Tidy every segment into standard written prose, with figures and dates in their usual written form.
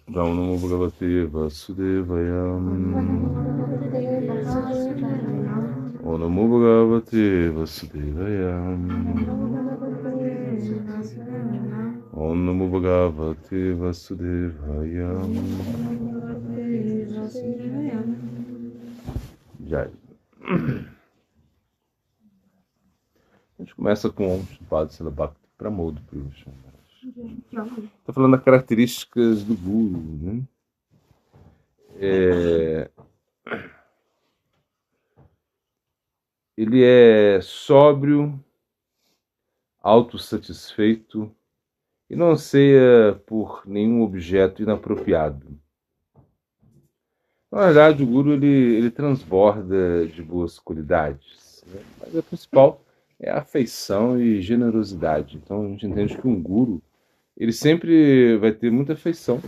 Ram Namo Bhagavate Vasudevaya. Om Namo Bhagavate Vasudevaya. Om Namo Bhagavate Vasudevaya. Jai. A gente começa com Om Shabbat Salabhakti Pramod Purusha. Está falando das características do Guru, né? Ele é sóbrio, autossatisfeito e não anseia por nenhum objeto inapropriado. Na verdade, o Guru ele transborda de boas qualidades, né? Mas a principal é a afeição e generosidade. Então a gente entende que um Guru ele sempre vai ter muita afeição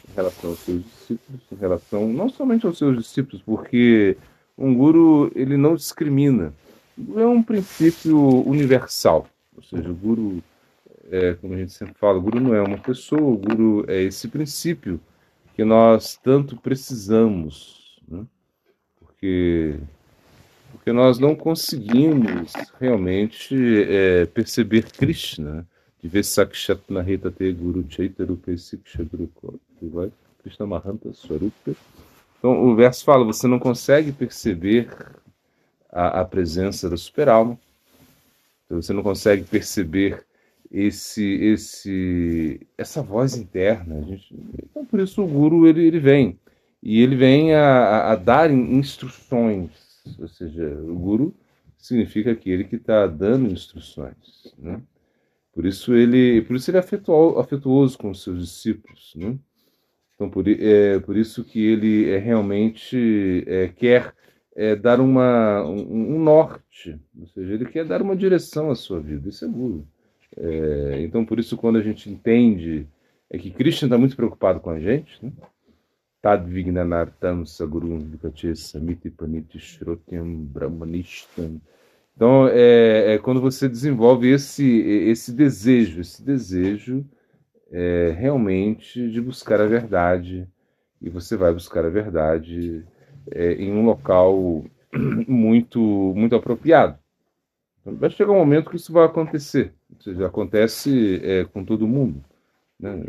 em relação aos seus discípulos, em relação não somente aos seus discípulos, porque um Guru ele não discrimina. O Guru é um princípio universal, ou seja, o Guru, como a gente sempre fala, o Guru não é uma pessoa, o Guru é esse princípio que nós tanto precisamos, né? Porque nós não conseguimos realmente perceber Krishna, de ver Sakshat Nahita Te Guru Chaitarupa Siksha Guru Krishna Mahanta Swarupa. Então o verso fala, você não consegue perceber a presença da superalma, você não consegue perceber essa voz interna. Então, por isso o Guru ele vem. E ele vem a dar instruções. Ou seja, o Guru significa aquele que está dando instruções, né? Por isso ele é afetuoso com os seus discípulos, né? Então, por isso que ele realmente quer dar um norte, ou seja, ele quer dar uma direção à sua vida. Isso é Guru. Então, por isso, quando a gente entende que Krishna está muito preocupado com a gente, né? Tad Vignanartam Sagurum Vikache Samiti Paniti Shrotyam Brahmanishtam. Então, quando você desenvolve esse desejo realmente de buscar a verdade, e você vai buscar a verdade em um local muito apropriado. Então, vai chegar um momento que isso vai acontecer, ou seja, acontece com todo mundo, né?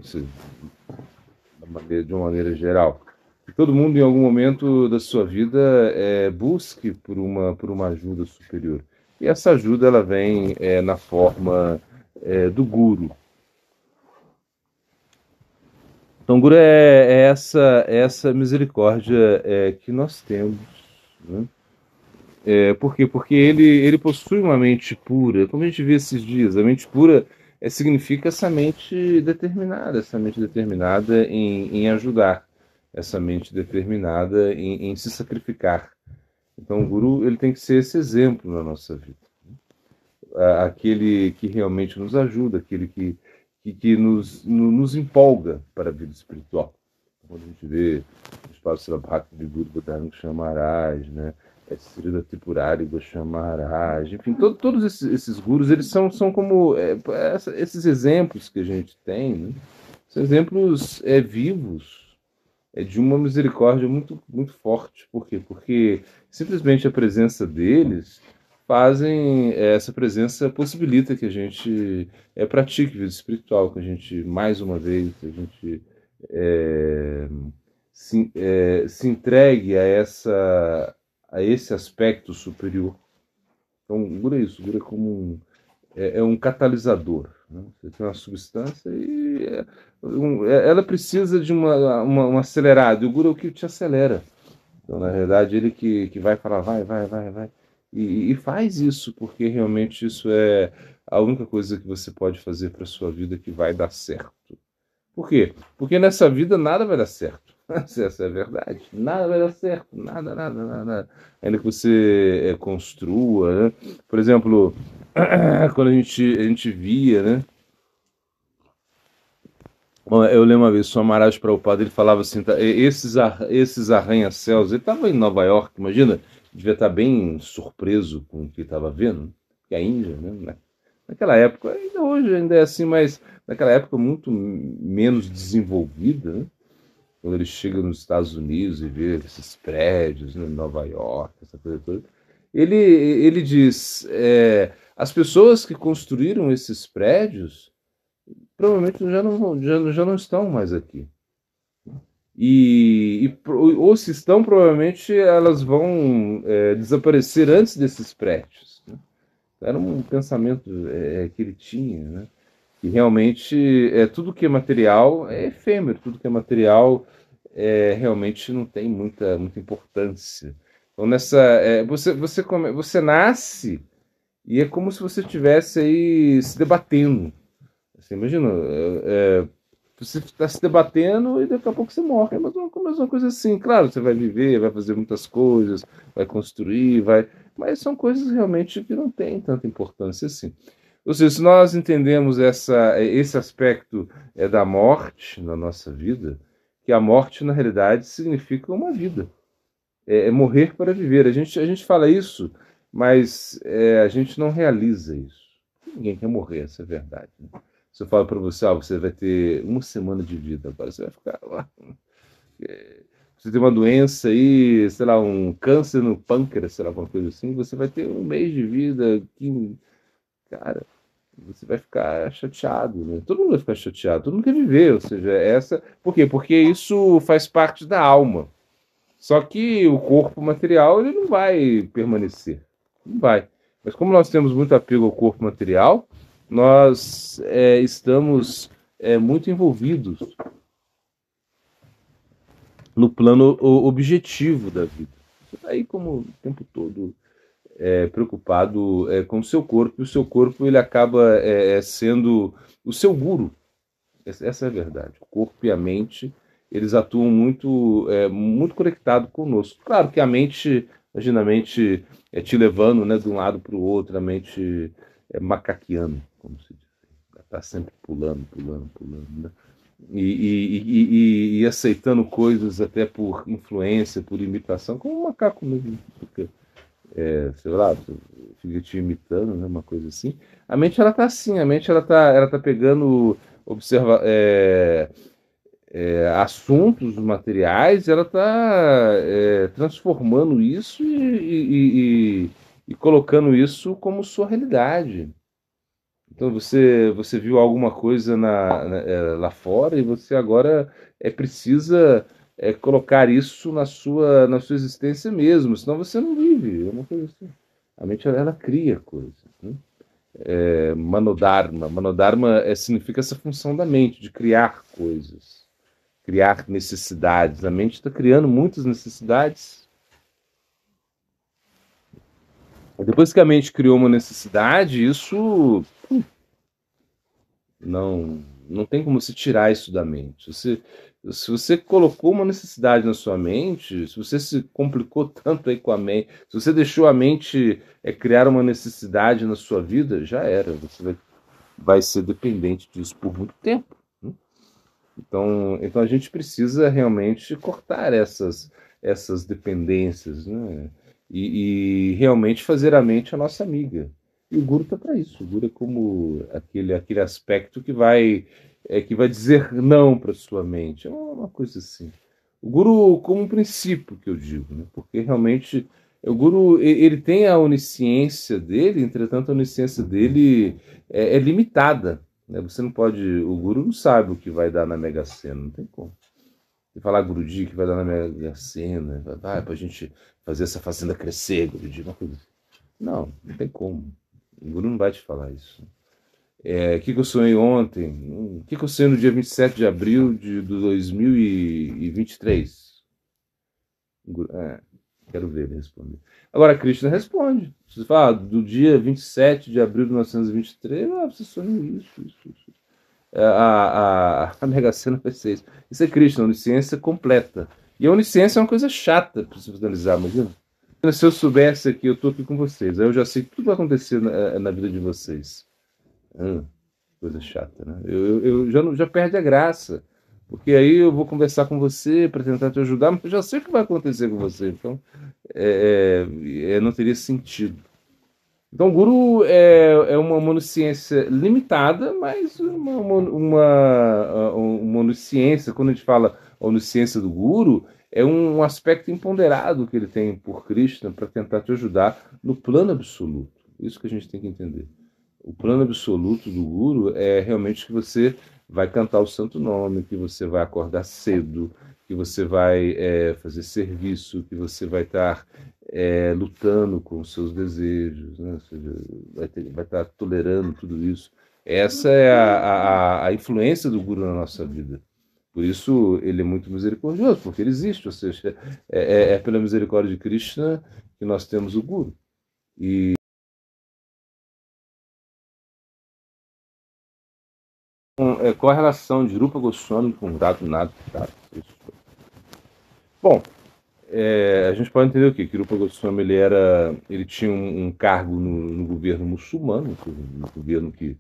De uma maneira geral. E todo mundo, em algum momento da sua vida, busque por uma ajuda superior. E essa ajuda ela vem na forma do Guru. Então, Guru é essa misericórdia que nós temos, né? Por quê? Porque ele possui uma mente pura. Como a gente vê esses dias, a mente pura significa essa mente determinada em ajudar, essa mente determinada em se sacrificar. Então, o Guru ele tem que ser esse exemplo na nossa vida. Aquele que realmente nos ajuda, aquele que nos empolga para a vida espiritual. Quando a gente vê os Padre Bhakti de Guru Bhadan Chamaraj, né? Srila Tripurari Goswami Maharaj, enfim, todos esses gurus, eles são como esses exemplos que a gente tem, né? São exemplos vivos, de uma misericórdia muito forte. Por quê? Porque simplesmente a presença deles essa presença possibilita que a gente pratique vida espiritual, que a gente, mais uma vez, a gente se entregue a esse aspecto superior. Então, o Guru é isso, o Guru é como um catalisador, né? Você tem uma substância e ela precisa de um acelerado, e o Guru é o que te acelera. Então, na verdade, ele que vai falar, vai. E faz isso, porque realmente isso é a única coisa que você pode fazer para a sua vida que vai dar certo. Por quê? Porque nessa vida nada vai dar certo. Essa é a verdade. Nada vai dar certo. Nada. Ainda que você construa, né? Por exemplo, quando a gente via, né? Eu lembro uma vez, o Swami Maharaj Prabhupada, ele falava assim, tá, esses arranha-céus, ele estava em Nova York, imagina, devia estar bem surpreso com o que estava vendo, que a Índia, né? Naquela época, ainda hoje ainda é assim, mas naquela época muito menos desenvolvida, né? quando ele chega nos Estados Unidos e vê esses prédios, né, em Nova York, essa coisa toda, ele diz, as pessoas que construíram esses prédios provavelmente já não estão mais aqui. Ou se estão, provavelmente elas vão desaparecer antes desses prédios, né? Era um pensamento que ele tinha, né? E realmente tudo que é material é efêmero, tudo que é material realmente não tem muita importância. Então você nasce e é como se você estivesse aí se debatendo. Você imagina, você está se debatendo e daqui a pouco você morre. É uma coisa assim. Claro, você vai viver, vai fazer muitas coisas, vai construir, mas são coisas realmente que não têm tanta importância assim. Ou seja, se nós entendemos esse aspecto da morte na nossa vida, que a morte, na realidade, significa uma vida. É morrer para viver. A gente fala isso, mas a gente não realiza isso. Ninguém quer morrer, essa é a verdade, né? Se eu falo para você, você vai ter uma semana de vida, agora você vai ficar lá. Você tem uma doença aí, sei lá, um câncer no pâncreas, sei lá, alguma coisa assim, você vai ter um mês de vida, cara, você vai ficar chateado, né? Todo mundo vai ficar chateado, todo mundo quer viver, ou seja, Por quê? Porque isso faz parte da alma. Só que o corpo material, ele não vai permanecer. Não vai. Mas como nós temos muito apego ao corpo material, nós estamos muito envolvidos no plano objetivo da vida. Você está aí como o tempo todo preocupado com o seu corpo, e o seu corpo ele acaba sendo o seu guru. Essa é a verdade. O corpo e a mente, eles atuam muito conectado conosco. Claro que a mente, imagina a mente te levando, né, de um lado para o outro, a mente macaqueando, como se diz. Ela está sempre pulando, né? E aceitando coisas até por influência, por imitação, como um macaco mesmo. Fica, sei lá, fica te imitando, né, uma coisa assim. A mente ela tá assim, a mente ela tá pegando assuntos materiais, ela está transformando isso e colocando isso como sua realidade. Então você viu alguma coisa lá fora e você agora precisa colocar isso na sua existência mesmo, senão você não vive. É uma coisa assim. A mente ela cria coisas, né? Manodharma. Manodharma significa essa função da mente, de criar coisas, criar necessidades. A mente está criando muitas necessidades. Depois que a mente criou uma necessidade, isso não tem como se tirar isso da mente. Se você colocou uma necessidade na sua mente, se você se complicou tanto aí com a mente, se você deixou a mente criar uma necessidade na sua vida, já era. Você vai ser dependente disso por muito tempo, né? Então a gente precisa realmente cortar essas dependências, né? E realmente fazer a mente a nossa amiga. E o guru está para isso. O guru é como aquele aspecto que vai dizer não para sua mente. É uma coisa assim. O guru como um princípio, que eu digo, né? Porque realmente o guru ele tem a onisciência dele, entretanto a onisciência dele é limitada, né? Você não pode. O guru não sabe o que vai dar na Mega Sena, não tem como. Você falar Guruji que vai dar na Mega Sena, vai pra gente fazer essa fazenda crescer, Guruji, uma coisa assim. Não tem como. O guru não vai te falar isso. O que eu sonhei ontem? O que eu sonhei no dia 27 de abril de 2023? Quero ver ele responder. Agora, Krishna responde. Você fala, do dia 27 de abril de 1923, você sonhou isso. A Mega Sena vai ser isso. Isso é Krishna, onisciência completa. E a onisciência é uma coisa chata para se finalizar, imagina. Se eu soubesse aqui, eu estou aqui com vocês, aí eu já sei tudo que vai acontecer na vida de vocês. Coisa chata, né? Eu já perde a graça. Porque aí eu vou conversar com você para tentar te ajudar, mas eu já sei o que vai acontecer com você. Então, não teria sentido. Então, o Guru é uma onisciência limitada, mas uma onisciência, quando a gente fala onisciência do Guru, é um aspecto imponderado que ele tem por Krishna para tentar te ajudar no plano absoluto. Isso que a gente tem que entender. O plano absoluto do Guru é realmente que você vai cantar o santo nome, que você vai acordar cedo, que você vai fazer serviço, que você vai estar lutando com os seus desejos, né? Ou seja, vai estar tolerando tudo isso. Essa é a influência do Guru na nossa vida. Por isso ele é muito misericordioso, porque ele existe, ou seja, é pela misericórdia de Krishna que nós temos o Guru. E qual a relação de Rupa Goswami com Raghunath Das? Bom, a gente pode entender o quê? Que Rupa Goswami ele tinha um cargo no governo muçulmano, no governo que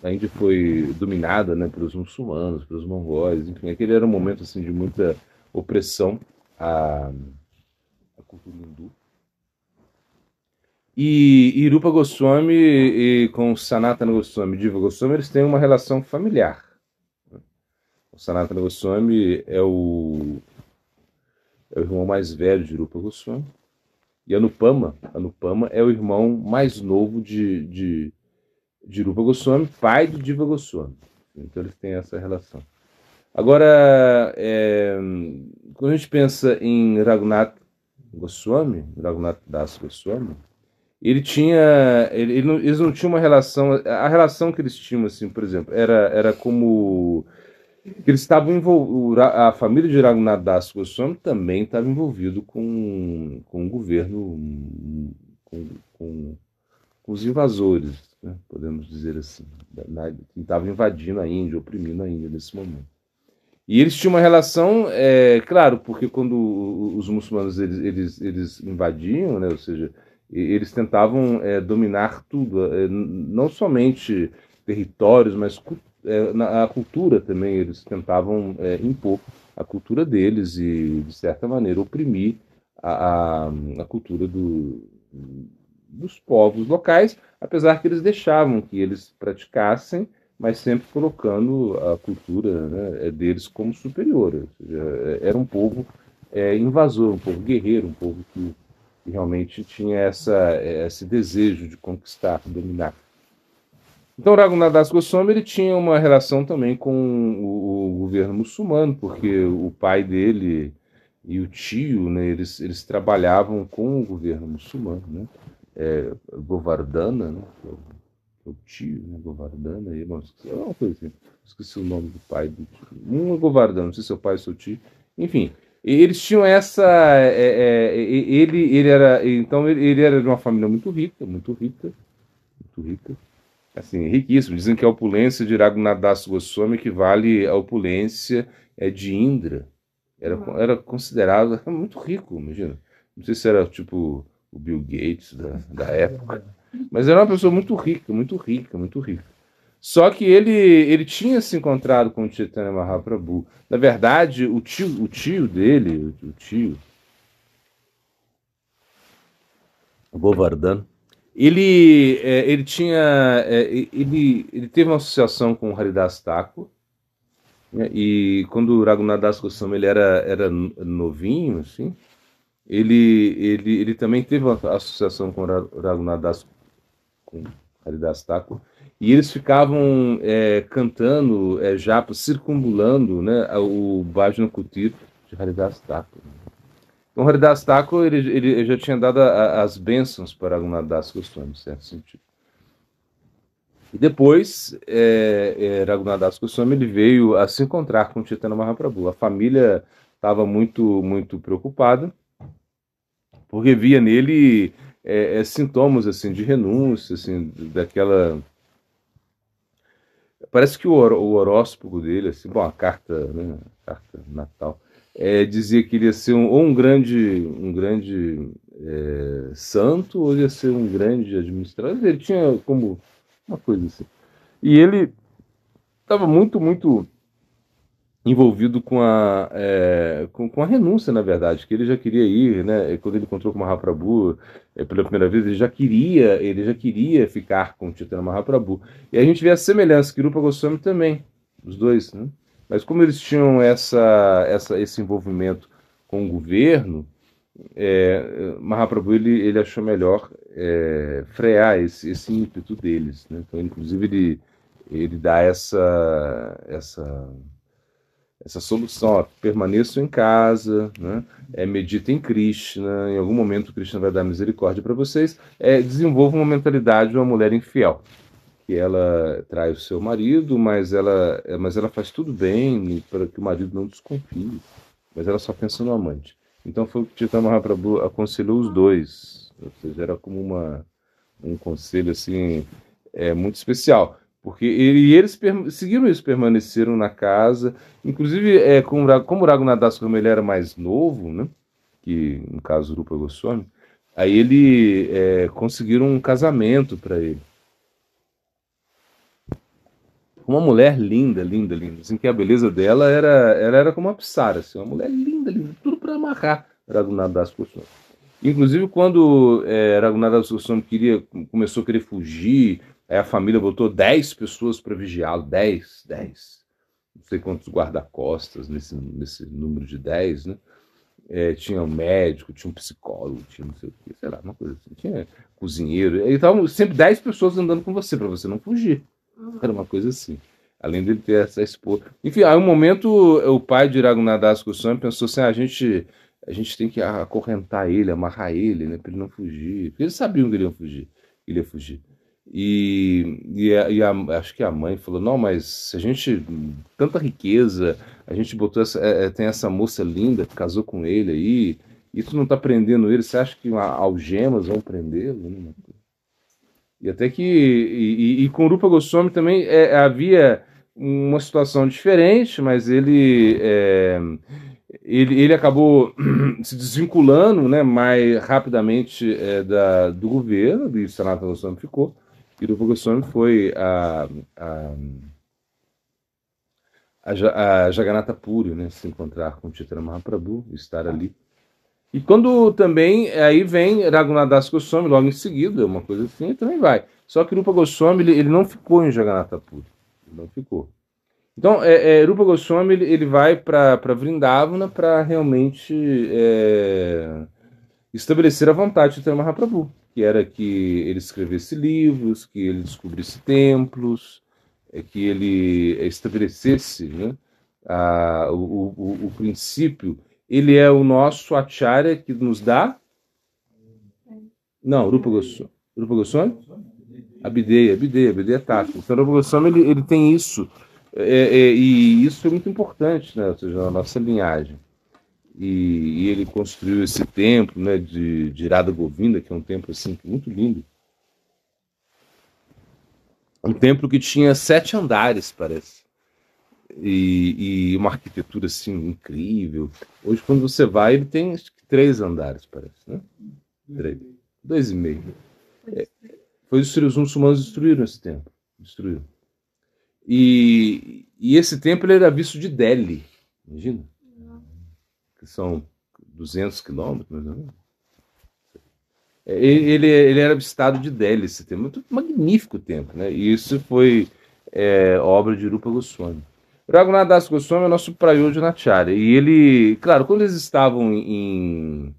a Índia foi dominada, né, pelos muçulmanos, pelos mongóis, enfim, aquele era um momento assim de muita opressão à cultura hindu. E Rupa Goswami com Sanatana Goswami e Diva Goswami, eles têm uma relação familiar. O Sanatana Goswami é o irmão mais velho de Rupa Goswami. E Anupama é o irmão mais novo de Rupa Goswami, pai de Diva Goswami. Então eles têm essa relação. Agora, quando a gente pensa em Raghunath Goswami, Raghunath Das Goswami, eles não tinham uma relação. A relação que eles tinham, assim, por exemplo, era como eles estavam envolvidos. A família de Raghunath Das Goswami também estava envolvido com o governo, com, com, com os invasores, né, podemos dizer assim, que estavam invadindo a Índia, oprimindo a Índia nesse momento. E eles tinham uma relação, claro, porque quando os muçulmanos eles invadiam, né, ou seja, eles tentavam dominar tudo, não somente territórios, mas a cultura também. Eles tentavam impor a cultura deles e, de certa maneira, oprimir a cultura dos povos locais, apesar que eles deixavam que eles praticassem, mas sempre colocando a cultura, né, deles como superior. Ou seja, era um povo invasor, um povo guerreiro, um povo que realmente tinha esse desejo de conquistar, dominar. Então, Raghunath Das Goswami ele tinha uma relação também com o governo muçulmano, porque o pai dele e o tio, né, eles trabalhavam com o governo muçulmano, né? Govardhana, né? O tio, né? Govardhana, uma coisa assim. Esqueci o nome do pai do tio. Um é Govardhana, não sei se é o pai ou seu tio. Enfim, eles tinham essa. Ele era. Então, ele era de uma família muito rica, muito rica, muito rica. Assim, riquíssimo. Dizem que a opulência de Raghunath Das Goswami equivale à opulência de Indra. Era considerado muito rico, imagina. Não sei se era tipo o Bill Gates da época, mas era uma pessoa muito rica, muito rica, muito rica. Só que ele tinha se encontrado com o Chaitanya Mahaprabhu. Na verdade, o tio dele, o tio, o Govardhana, ele tinha, ele teve uma associação com o Haridas Thakur, né, e quando o Raghunath Das Goswami ele era novinho, assim, ele também teve uma associação com o Raghunath Das, com Haridas Thakur, e eles ficavam cantando japa, circunambulando, né, o Bhajana Kutir de Haridas Thakur. Então, Haridas Thakur ele já tinha dado as bênçãos para Raghunath Das Goswami, em certo sentido. E depois, Raghunath Das Goswami ele veio a se encontrar com Chaitanya Mahaprabhu. A família estava muito, muito preocupada, porque via nele sintomas assim de renúncia, assim, daquela. Parece que o horóscopo dele, assim, bom, a carta, né, a carta natal, dizia que ele ia ser ou um grande santo, ou ia ser um grande administrador. Ele tinha como uma coisa assim. E ele estava muito, muito envolvido com a renúncia, na verdade, que ele já queria ir, né? Quando ele encontrou com Mahaprabhu pela primeira vez, ele já queria ficar com Chaitanya Mahaprabhu. E a gente vê a semelhança que Rupa Goswami também, os dois, né? Mas como eles tinham esse envolvimento com o governo, Mahaprabhu ele achou melhor frear esse ímpeto deles, né? Então, inclusive, ele dá essa solução, ó, permaneçam em casa, né? Meditem em Krishna, em algum momento Krishna vai dar misericórdia para vocês, desenvolvam uma mentalidade de uma mulher infiel, que ela trai o seu marido, mas ela faz tudo bem para que o marido não desconfie, mas ela só pensa no amante. Então foi o que Chaitanya Mahaprabhu aconselhou os dois, ou seja, era como um conselho assim muito especial, porque eles seguiram isso, permaneceram na casa, inclusive como o Raghunath como ele era mais novo, né, que no caso o Rupa Goswami, aí ele conseguiram um casamento para ele. Uma mulher linda, linda, linda, assim, que a beleza dela ela era como uma Apsara, assim, uma mulher linda, linda, tudo para amarrar Raghunath Goswami. Inclusive, quando Raghunath Goswami começou a querer fugir, aí a família botou 10 pessoas para vigiá-lo, 10, 10. Não sei quantos guarda-costas nesse número de 10, né? Tinha um médico, tinha um psicólogo, tinha não sei o que, sei lá, uma coisa assim. Tinha cozinheiro. E estavam sempre 10 pessoas andando com você, para você não fugir. Era uma coisa assim. Além dele ter essa esposa. Enfim, aí um momento o pai de Raghunath Goswami pensou assim: a gente tem que acorrentar ele, amarrar ele, né, para ele não fugir. Porque eles sabiam que ele ia fugir. Acho que a mãe falou: não, mas se a gente. Tanta riqueza, a gente botou tem essa moça linda que casou com ele aí, isso não está prendendo ele, você acha que algemas vão prendê-lo? Né? E até que. E com o Rupa Goswami também havia uma situação diferente, mas ele acabou se desvinculando, né, mais rapidamente do governo, e Sanatana Goswami ficou. E Rupa Goswami foi a Jagannatha Puri, né, se encontrar com Chaitanya Mahaprabhu, estar ali. E quando também, aí vem Raghunath Goswami logo em seguida, uma coisa assim, e também vai. Só que Rupa Goswami, ele não ficou em Jagannatha Puri, ele não ficou. Então, Rupa Goswami, ele vai para Vrindavana para realmente estabelecer a vontade de Chaitanya Mahaprabhu, que era que ele escrevesse livros, que ele descobrisse templos, que ele estabelecesse, né, o princípio. Ele é o nosso acharya que nos dá. Não, Rupa Goswami. Rupa Goswami? Abideya Tattva. Então, Rupa Goswami ele tem isso. E isso é muito importante, né? Ou seja, na nossa linhagem. E ele construiu esse templo, né, de Radha Govinda, que é um templo assim, muito lindo. Um templo que tinha 7 andares, parece. E uma arquitetura assim incrível. Hoje, quando você vai, ele tem acho que 3 andares, parece, né? 3. 2,5. Foi os muçulmanos destruíram esse templo. Destruíram. E esse templo era visto de Delhi. Imagina. Que são 200 quilômetros, mais ou menos. Ele era avistado de Delhi, esse templo. Muito magnífico templo, né? E isso foi obra de Rupa Goswami. Raghunath Das Goswami é nosso Prayodhanacharya. E ele, claro, quando eles estavam em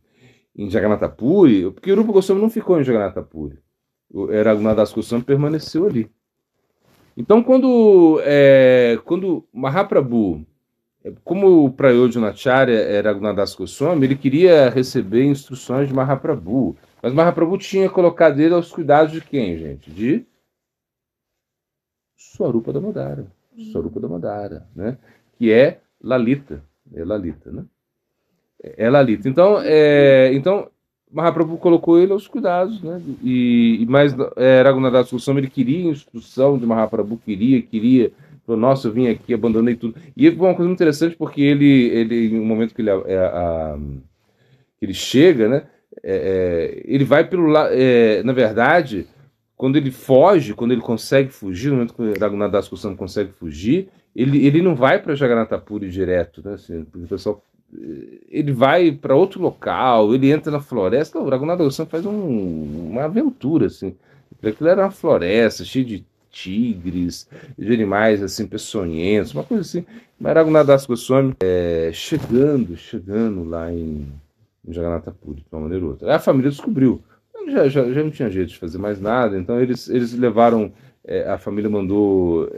Jagannatha Puri, porque Rupa Goswami não ficou em Jagannatha Puri. O Raghunath Das Goswami permaneceu ali. Então, quando Mahaprabhu, como o Prayodhanacharya era Raghunath Das Goswami, ele queria receber instruções de Mahaprabhu. Mas Mahaprabhu tinha colocado ele aos cuidados de quem, gente? De Swarupa Damodara. Swarupa Damodara, né? Que é Lalita. É Lalita, né? É Lalita. Então Mahaprabhu colocou ele aos cuidados, né? Mas Raghunath Das Goswami ele queria instrução de Mahaprabhu, queria. Falou, nossa, eu vim aqui, abandonei tudo. E foi uma coisa muito interessante porque ele no momento que ele chega, né? Ele vai pelo lado. Na verdade, quando ele foge, quando ele consegue fugir, no momento que o Raghunath Das Goswami consegue fugir, ele não vai para Jagannatha Puri direto, né? Assim, porque o pessoal, ele vai para outro local, ele entra na floresta. O Raghunatha Goswami faz uma aventura, assim. Aquilo era uma floresta cheia de tigres, de animais assim peçonhentos, uma coisa assim. Mas Raghunatha Goswami chegando lá em Jagannatha Puri, de uma maneira ou outra. Aí a família descobriu. Já não tinha jeito de fazer mais nada, então eles levaram. A família mandou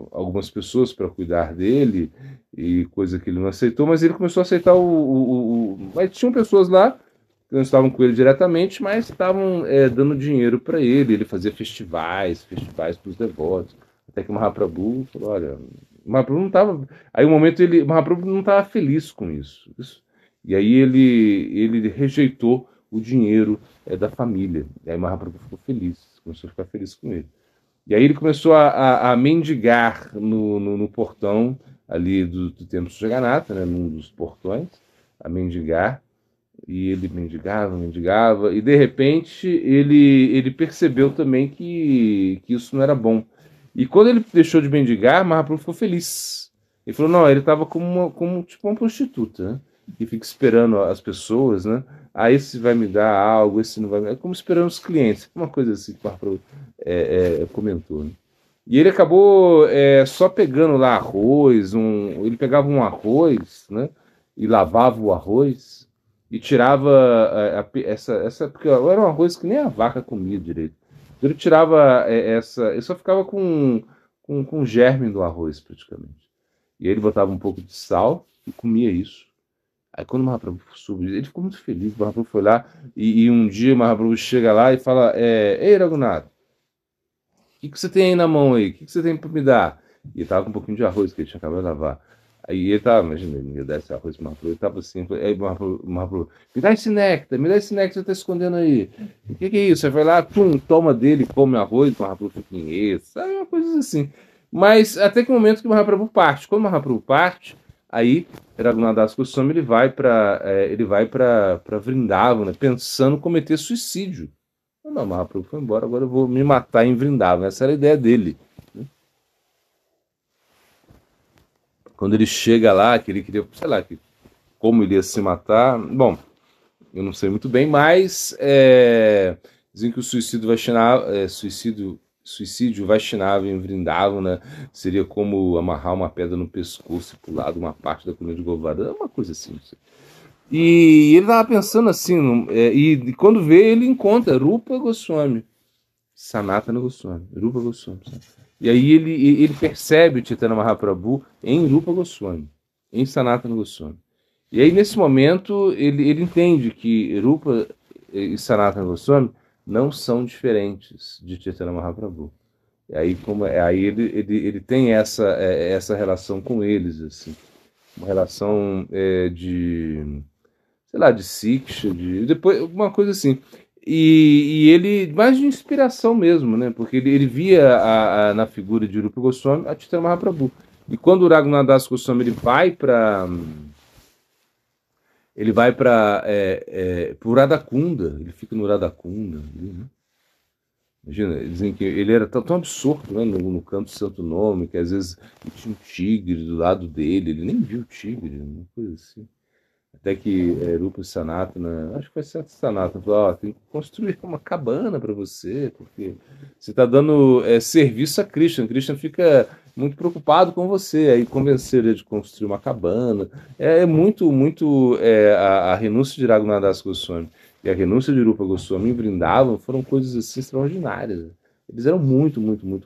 algumas pessoas para cuidar dele, e coisa que ele não aceitou, mas ele começou a aceitar Mas tinham pessoas lá que não estavam com ele diretamente, mas estavam dando dinheiro para ele. Ele fazia festivais para os devotos. Até que o Mahaprabhu falou: olha, o Mahaprabhu não estava. Aí, um momento, o Mahaprabhu não estava feliz com isso. E aí ele rejeitou o dinheiro da família. E aí o Mahaprabhu ficou feliz, começou a ficar feliz com ele. E aí ele começou a mendigar no portão ali do templo de Jagannatha, né, num dos portões, a mendigar. E ele mendigava, e de repente ele percebeu também que isso não era bom. E quando ele deixou de mendigar, Mahaprabhu ficou feliz. Ele falou: não, ele estava como tipo uma prostituta, né? Que fica esperando as pessoas, né? Ah, esse vai me dar algo, esse não vai me dar. É como esperando os clientes, uma coisa assim que o Mahaprabhu comentou, né? E ele acabou só pegando lá arroz, ele pegava um arroz, né? E lavava o arroz e tirava porque era um arroz que nem a vaca comia direito. Então ele tirava ele só ficava com o germe do arroz praticamente. E aí ele botava um pouco de sal e comia isso. Aí quando o Mahaprabhu subiu, ele ficou muito feliz. O Mahaprabhu foi lá e um dia o Mahaprabhu chega lá e fala: ei, Raghunatha, o que você tem aí na mão aí? O que você tem para me dar? E ele tava com um pouquinho de arroz que ele tinha acabado de lavar. Aí ele tava, imagina, ele ia dar esse arroz pro Mahaprabhu, ele tava assim, aí o Mahaprabhu, me dá esse néctar que você tá escondendo aí. O que é isso? Aí vai lá, pum, toma dele, come arroz, o Mahaprabhu fica em êxtase, sabe, uma coisa assim. Mas até que o momento que o Mahaprabhu parte. Quando o Mahaprabhu parte, aí Raghunatha Goswami ele vai para Vrindavana, né, pensando em cometer suicídio. Não, o Mahaprabhu foi embora, agora eu vou me matar em Vrindavana. Essa era a ideia dele. Quando ele chega lá, que ele queria, sei lá, como ele ia se matar, bom, eu não sei muito bem, mas dizem que o suicídio Vaishnava em Vrindavana seria como amarrar uma pedra no pescoço e pular de uma parte da colina de Govardhana, uma coisa assim, não sei. E ele estava pensando assim, e quando vê, ele encontra Rupa Goswami, Sanatana Goswami, Rupa Goswami. E aí ele percebe o Chaitanya Mahaprabhu em Rupa Goswami, em Sanatana Goswami. E aí, nesse momento, ele entende que Rupa e Sanatana Goswami não são diferentes de Chaitanya Mahaprabhu. E aí, aí ele tem essa relação com eles, assim, uma relação sei lá, de Siksha, depois, uma coisa assim. E ele, mais de inspiração mesmo, né? Porque ele via na figura de Rupa Goswami a Chaitanya Mahaprabhu. E quando o Raghunatha Goswami ele vai para o Radhakunda, ele fica no Radhakunda, né? Imagina, dizem que ele era tão absorto, né, no canto do Santo Nome, que às vezes tinha um tigre do lado dele, ele nem viu o tigre, uma coisa assim. Até que Rupa Sanatana, acho que foi Sanatana, falou: ó, tem que construir uma cabana para você, porque você está dando serviço a Krishna. Krishna fica muito preocupado com você. Aí convencer ele de construir uma cabana. Muito a renúncia de Raghunatha Goswami e a renúncia de Rupa Goswami em Vrindavan foram coisas assim extraordinárias. Eles eram muito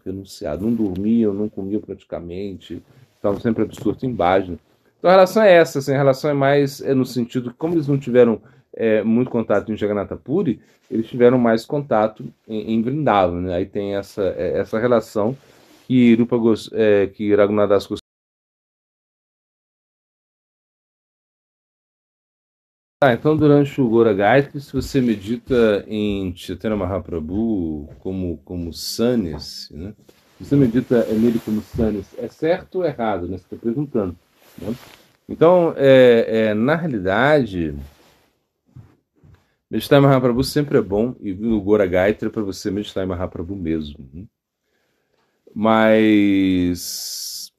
renunciados. Não dormiam, não comiam praticamente. Estavam sempre absortos em bhajana. Então a relação é essa, assim, a relação é mais no sentido que, como eles não tiveram muito contato em Jagannatha Puri, eles tiveram mais contato em Vrindavan, né? Aí tem essa relação que que Raghunatha Goswami. Então durante o Gora Gayatri, se você medita em Chaitanya Mahaprabhu como Sannyas, né? Se você medita nele como Sannyas, é certo ou errado, né? Você está perguntando, né? Então, na realidade, meditar em Mahaprabhu sempre é bom, e o Gora Gayatri é para você meditar em Mahaprabhu mesmo, né? Mas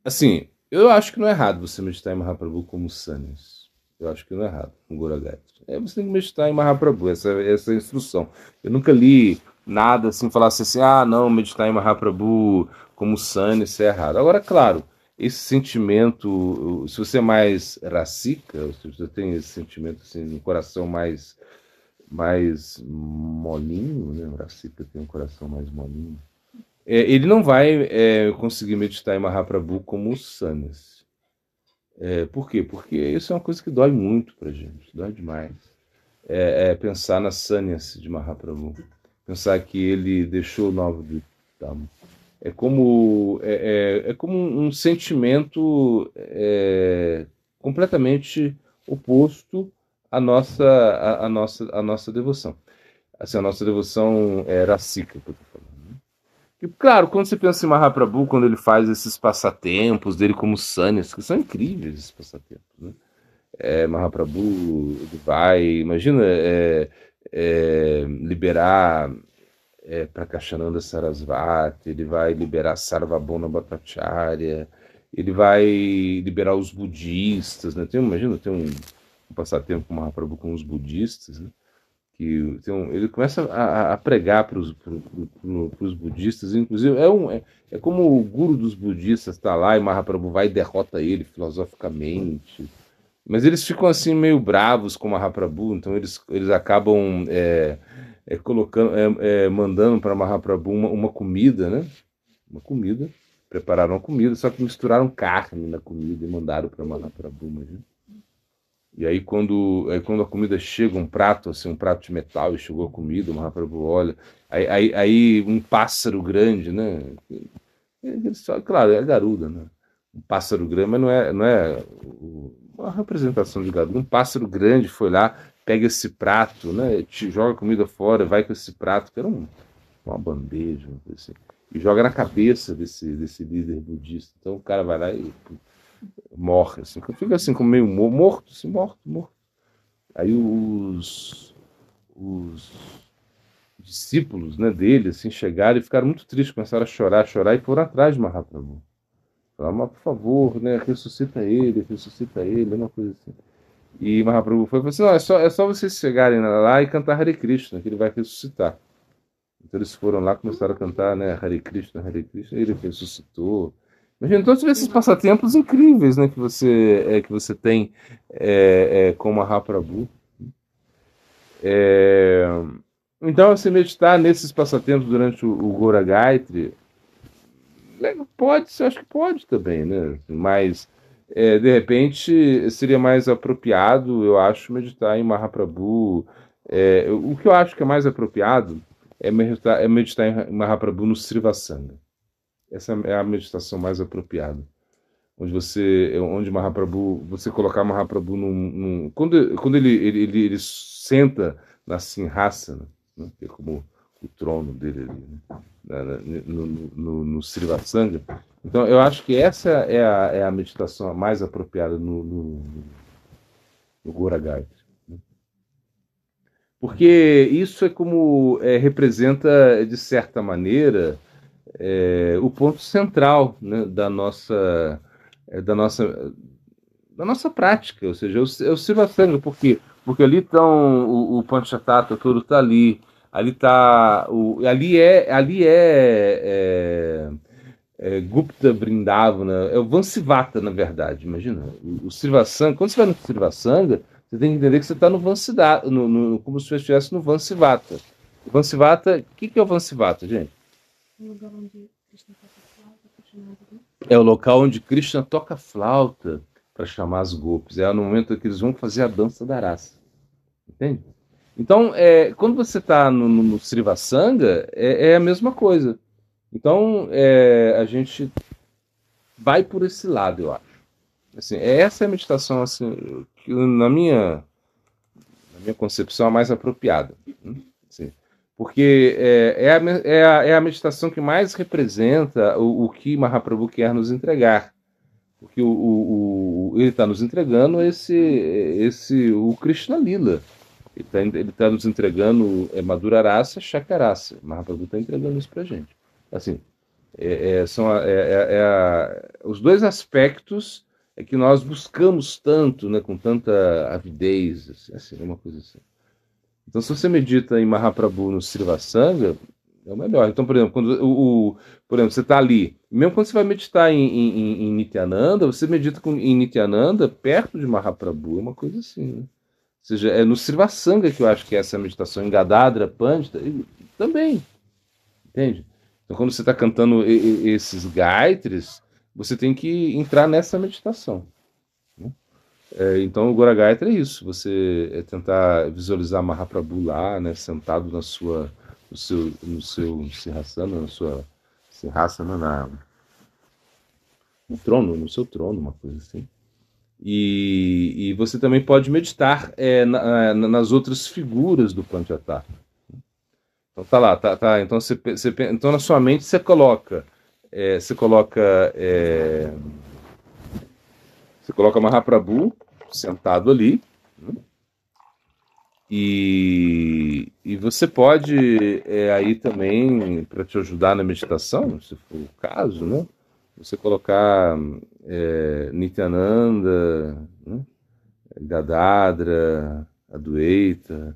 Assim, eu acho que não é errado você meditar em Mahaprabhu como sannyas. Eu acho que não é errado, no Guru Gayatri. Você tem que meditar em Mahaprabhu, essa é a instrução. Eu nunca li nada assim, falasse assim, ah, não, meditar em Mahaprabhu como sannyas, isso é errado. Agora, claro, esse sentimento, se você é mais racika, se você tem esse sentimento assim, no coração mais molinho, né? O racika tem um coração mais molinho. Ele não vai conseguir meditar em Mahaprabhu como os sannyas. Por quê? Porque isso é uma coisa que dói muito pra gente, dói demais. Pensar nas sannyas de Mahaprabhu. Pensar que ele deixou o Navadvipa. É como um sentimento completamente oposto à nossa devoção. Assim, a nossa devoção é racíca, que eu tô falando. E, claro, quando você pensa em Mahaprabhu, quando ele faz esses passatempos dele como sannyas, que são incríveis esses passatempos, né? Mahaprabhu, ele vai, imagina, liberar Prakashananda Sarasvati, ele vai liberar Sarvabhauma Bhattacharya, ele vai liberar os budistas, né? Imagina, tem um passatempo com Mahaprabhu com os budistas, né? Ele começa a pregar para os budistas, inclusive é como o guru dos budistas está lá e Mahaprabhu vai e derrota ele filosoficamente, mas eles ficam assim meio bravos com Mahaprabhu, então eles acabam colocando, mandando para Mahaprabhu uma comida, né? Uma comida, prepararam uma comida, só que misturaram carne na comida e mandaram para Mahaprabhu, imagina. E aí quando a comida chega, um prato, assim, um prato de metal, e chegou a comida, o Mahaprabhu olha, aí um pássaro grande, né? Claro, é Garuda, né? Um pássaro grande, mas não é uma representação de Garuda. Um pássaro grande foi lá, pega esse prato, né? Joga a comida fora, vai com esse prato, que era uma bandeja, uma coisa assim, e joga na cabeça desse líder budista. Então o cara vai lá e morre, assim, fica assim, como meio morto, assim, morto. Aí os discípulos, né, dele, assim, chegaram e ficaram muito tristes, começaram a chorar e foram atrás de Mahaprabhu. Falaram, mas por favor, né, ressuscita ele, uma coisa assim. E Mahaprabhu falou assim, não, é só vocês chegarem lá e cantar Hare Krishna, que ele vai ressuscitar. Então eles foram lá, começaram a cantar, né, Hare Krishna, e ele ressuscitou. Imagina todos esses passatempos incríveis, né, que você tem com Mahaprabhu. Então, você meditar nesses passatempos durante o Gora Gayatri, acho que pode também, né? Mas, de repente, seria mais apropriado, eu acho, meditar em Mahaprabhu. O que eu acho que é mais apropriado é meditar em Mahaprabhu no Srivasanga. Essa é a meditação mais apropriada. Onde Mahaprabhu, você colocar Mahaprabhu quando ele senta na Sinhasana, né, que é como o trono dele ali, né, no Srivasanga. Então, eu acho que essa é a meditação mais apropriada no Gora Gayatri. Né? Porque isso representa, de certa maneira, o ponto central, né, da nossa prática, ou seja, o Srivasanga, por quê? Porque ali estão o Panchatattva todo está ali está Gupta Vrindavana, é o Vansivata, na verdade, imagina, o Srivasanga, quando você vai no Srivasanga, você tem que entender que você está no Vansivata, como se você estivesse no Vansivata. O Vansivata, o que é o Vansivata, gente? Um lugar onde Krishna toca flauta para chamar as gopis. É o local onde Krishna toca flauta para chamar as gopis. É no momento que eles vão fazer a dança da raça. Entende? Então, quando você está no Srivasanga, é a mesma coisa. Então, a gente vai por esse lado, eu acho. Assim, essa é a meditação, assim, que na minha concepção, a mais apropriada. Assim, porque é a meditação que mais representa o que Mahaprabhu quer nos entregar. Porque ele está nos entregando o Krishna Lila. Ele tá nos entregando Madhura Rasa, Shakarasa. Mahaprabhu está entregando isso pra gente. Assim, Os dois aspectos é que nós buscamos tanto, né, com tanta avidez, assim, uma coisa assim. Então, se você medita em Mahaprabhu no Srivasanga, é o melhor. Então, por exemplo, por exemplo, você está ali, mesmo quando você vai meditar em Nityananda, você medita em Nityananda perto de Mahaprabhu, é uma coisa assim, né? Ou seja, é no Srivasanga que eu acho que é essa meditação, em Gadadra, Pandita, também, entende? Então, quando você está cantando esses gaitris, você tem que entrar nessa meditação, né? Então, o Gora Gaitra é isso, você tentar visualizar Mahaprabhu lá, né, sentado no seu Sirasana, na sua Sirasana, no trono, no seu trono, uma coisa assim. E você também pode meditar nas outras figuras do Panchatattva. Então tá lá, tá. Então, então na sua mente você coloca Mahaprabhu sentado ali, né? E você pode aí também, para te ajudar na meditação, se for o caso, né? Você colocar Nityananda, né? Gadadra, Adwaita.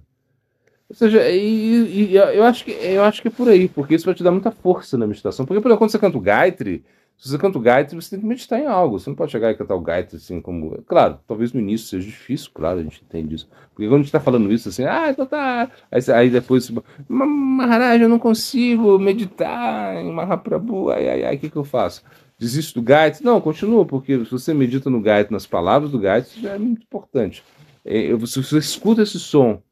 Ou seja, eu acho que é por aí, porque isso vai te dar muita força na meditação. Porque, por exemplo, quando você canta o Gayatri, se você canta o Gayatri, você tem que meditar em algo. Você não pode chegar e cantar o Gayatri assim como. Claro, talvez no início seja difícil, claro, a gente entende isso. Porque quando a gente está falando isso assim, então tá. Aí depois, Maharaj, eu não consigo meditar em Mahaprabhu, ai, o que eu faço? Desisto do Gayatri? Não, continua, porque se você medita no Gayatri, nas palavras do Gayatri, isso já é muito importante. Se você escuta esse som.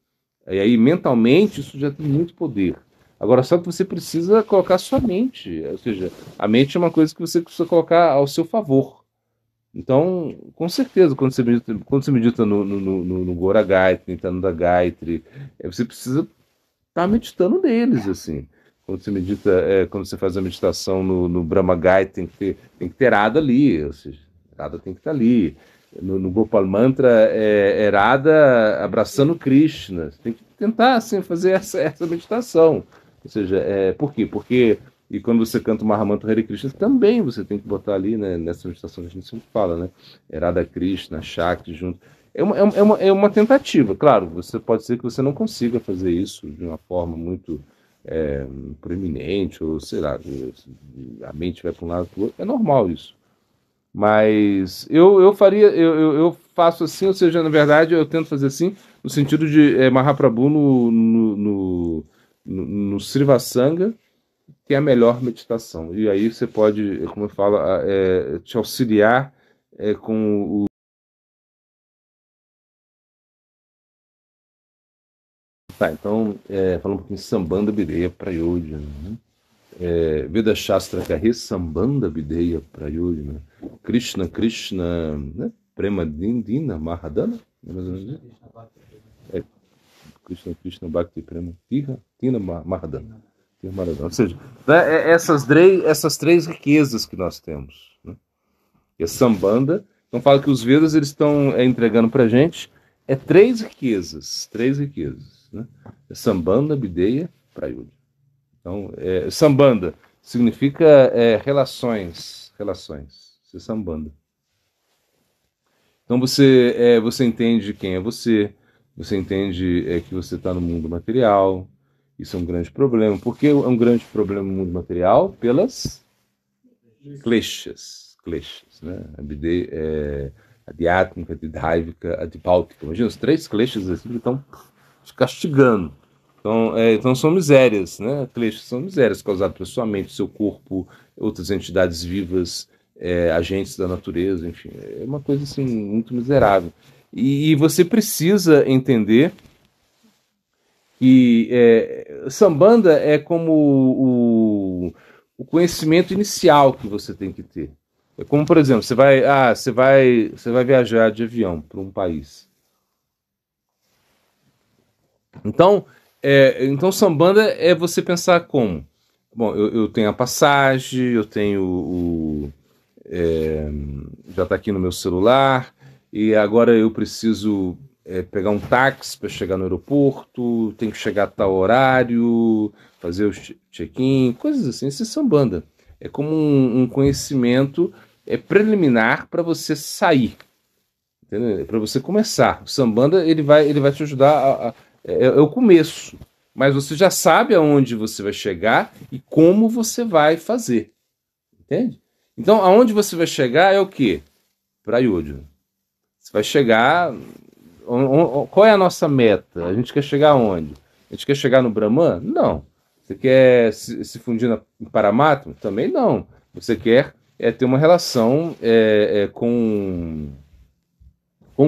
E aí, mentalmente, isso já tem muito poder. Agora, só que você precisa colocar sua mente. Ou seja, a mente é uma coisa que você precisa colocar ao seu favor. Então, com certeza, quando você medita no Gora Gayatri, no da Gayatri, você precisa estar meditando neles, assim. Quando você medita, quando você faz a meditação no Brahma Gayatri, tem que ter Radha ali, ou seja, Radha tem que estar ali. No Gopal Mantra é Radha abraçando Krishna. Você tem que tentar assim, fazer essa meditação. Ou seja, por quê? Porque e quando você canta o Mahamantra Hare Krishna, também você tem que botar ali, né, nessa meditação que a gente sempre fala, né? Radha Krishna, Shakti junto. É uma tentativa, claro. Você pode ser que você não consiga fazer isso de uma forma muito proeminente, ou sei lá, a mente vai para um lado para o outro. É normal isso. Mas eu faço assim, ou seja, na verdade eu tento fazer assim, no sentido de Mahaprabhu no Srivasanga, que é a melhor meditação. E aí você pode, como eu falo, te auxiliar com o. Tá, então, falando um pouquinho de Sambandha Videya Prayojana, né? Veda Shastra Kahe Sambandha Videya Prayojana. Krishna Krishna, né? Prema Dina Mahadana, mais ou menos isso? Krishna Krishna Bhakti Prema Tina Mahadana. Ou seja, né, essas três riquezas que nós temos, né? E a Sambandha, então fala que os Vedas eles estão entregando para a gente três riquezas, né? Sambandha, Videya, Prayodhya. Então, Sambandha significa relações, isso é Sambandha. Então você entende quem é você entende que você está no mundo material. Isso é um grande problema. Por que é um grande problema no mundo material? Pelas kleshas, né? Adhyatmika, Adidhaivika, Adibhautika. Imagina, os três kleshas assim, que estão te castigando. Então são misérias, né? Kleshas são misérias causadas pela sua mente, seu corpo, outras entidades vivas, agentes da natureza, enfim. É uma coisa assim, muito miserável. E você precisa entender que Sambandha é como o conhecimento inicial que você tem que ter. É como, por exemplo, você vai viajar de avião para um país. Então Sambandha é você pensar como? Bom, eu tenho a passagem, eu tenho já está aqui no meu celular, e agora eu preciso pegar um táxi para chegar no aeroporto, tem que chegar a tal horário, fazer o check-in, coisas assim. Isso é Sambandha. é como um conhecimento preliminar para você sair, para você começar. O Sambanda ele vai te ajudar é o começo, mas você já sabe aonde você vai chegar e como você vai fazer, entende? Então, aonde você vai chegar é o quê? Para Yodhya. Você vai chegar. Qual é a nossa meta? A gente quer chegar aonde? A gente quer chegar no Brahman? Não. Você quer se fundir em Paramatma? Também não. Você quer ter uma relação com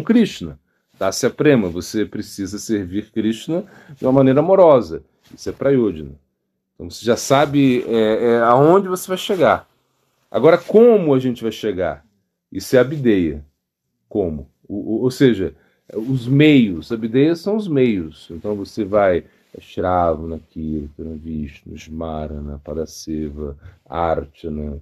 Krishna. Dasya Prema. Você precisa servir Krishna de uma maneira amorosa. Isso é para Yodhya. Então você já sabe aonde você vai chegar. Agora, como a gente vai chegar? Isso é Abhideya. Como? Ou seja, os meios. Abhideya são os meios. Então você vai Shravana, Kirtana, Vishnu, Smarana, Padaseva, Archana,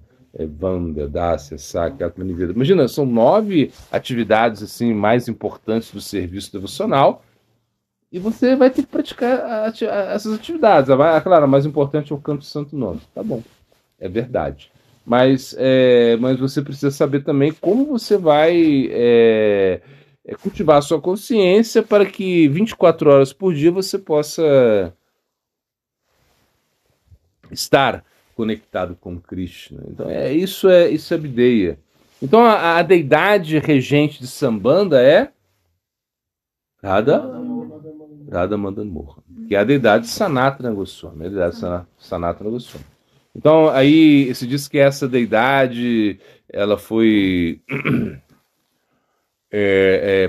Vanda, Dasya, Sakya, Atmaniveda. Imagina, são 9 atividades assim, mais importantes do serviço devocional e você vai ter que praticar essas atividades. Claro, a mais importante é o canto do santo nome. Tá bom, é verdade. Mas você precisa saber também como você vai cultivar a sua consciência para que 24 horas por dia você possa estar conectado com Krishna. Então, isso é Abhideya. Então, a deidade regente de Sambanda é Radha Madan Mohan, que é a deidade Sanatana Goswami. A deidade Sanatana Goswami. Então, aí se diz que essa deidade, ela foi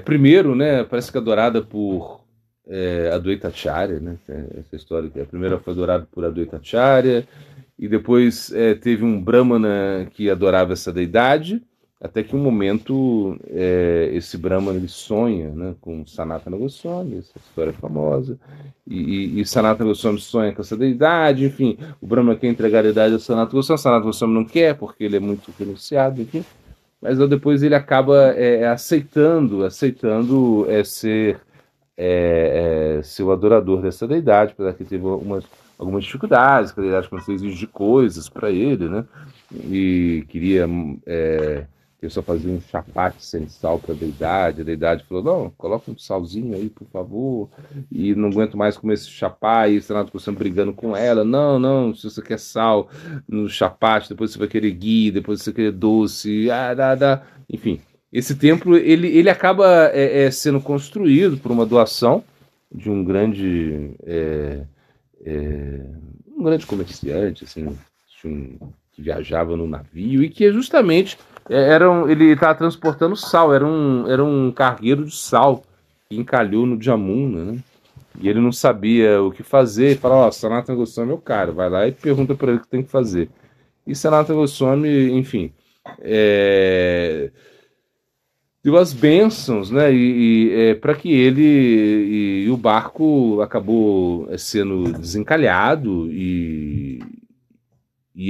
primeiro, né, parece que adorada por Adwaita Acharya, né, essa história que a primeira foi adorada por Adwaita Acharya, e depois teve um Brahmana que adorava essa deidade, até que um momento esse Brahmana ele sonha, né, com Sanatana Goswami, essa história é famosa, e Sanatana Goswami sonha com essa deidade, enfim, o Brahmana quer entregar a deidade a Sanatana Goswami não quer, porque ele é muito renunciado, enfim, mas depois ele acaba aceitando ser o adorador dessa deidade, apesar que teve algumas dificuldades, que a deidade começou a exigir coisas para ele, né? E queria que eu só fazia um chapate sem sal para a deidade falou, não, coloca um salzinho aí, por favor, e não aguento mais comer esse chapate, e o Sanatana Goswami brigando com ela, não, se você quer sal no chapate, depois você vai querer ghee, depois você vai querer doce, enfim, esse templo, ele acaba sendo construído por uma doação de um grande comerciante, assim, que viajava no navio e que justamente ele estava transportando sal, era um cargueiro de sal que encalhou no Jamuna, né? E ele não sabia o que fazer, e fala, Sanatana Goswami é o cara, vai lá e pergunta para ele o que tem que fazer. E Sanatana Goswami, enfim, deu as bênçãos, né? E para que ele e o barco acabou sendo desencalhado e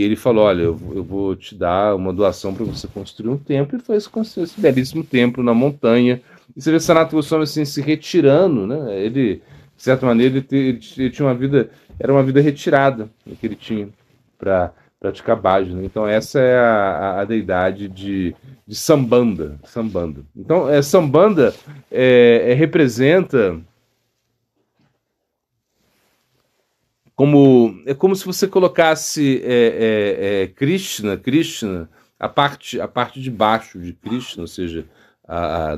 ele falou, olha, eu vou te dar uma doação para você construir um templo, e foi construir esse belíssimo templo na montanha. E você vê Sanatana Goswami assim, se retirando, né? Ele, de certa maneira, ele tinha uma vida, era uma vida retirada que ele tinha para praticar bhajana. Então essa é a deidade de Sambanda. Então Sambanda representa como se você colocasse Krishna, a parte de baixo de Krishna, ou seja,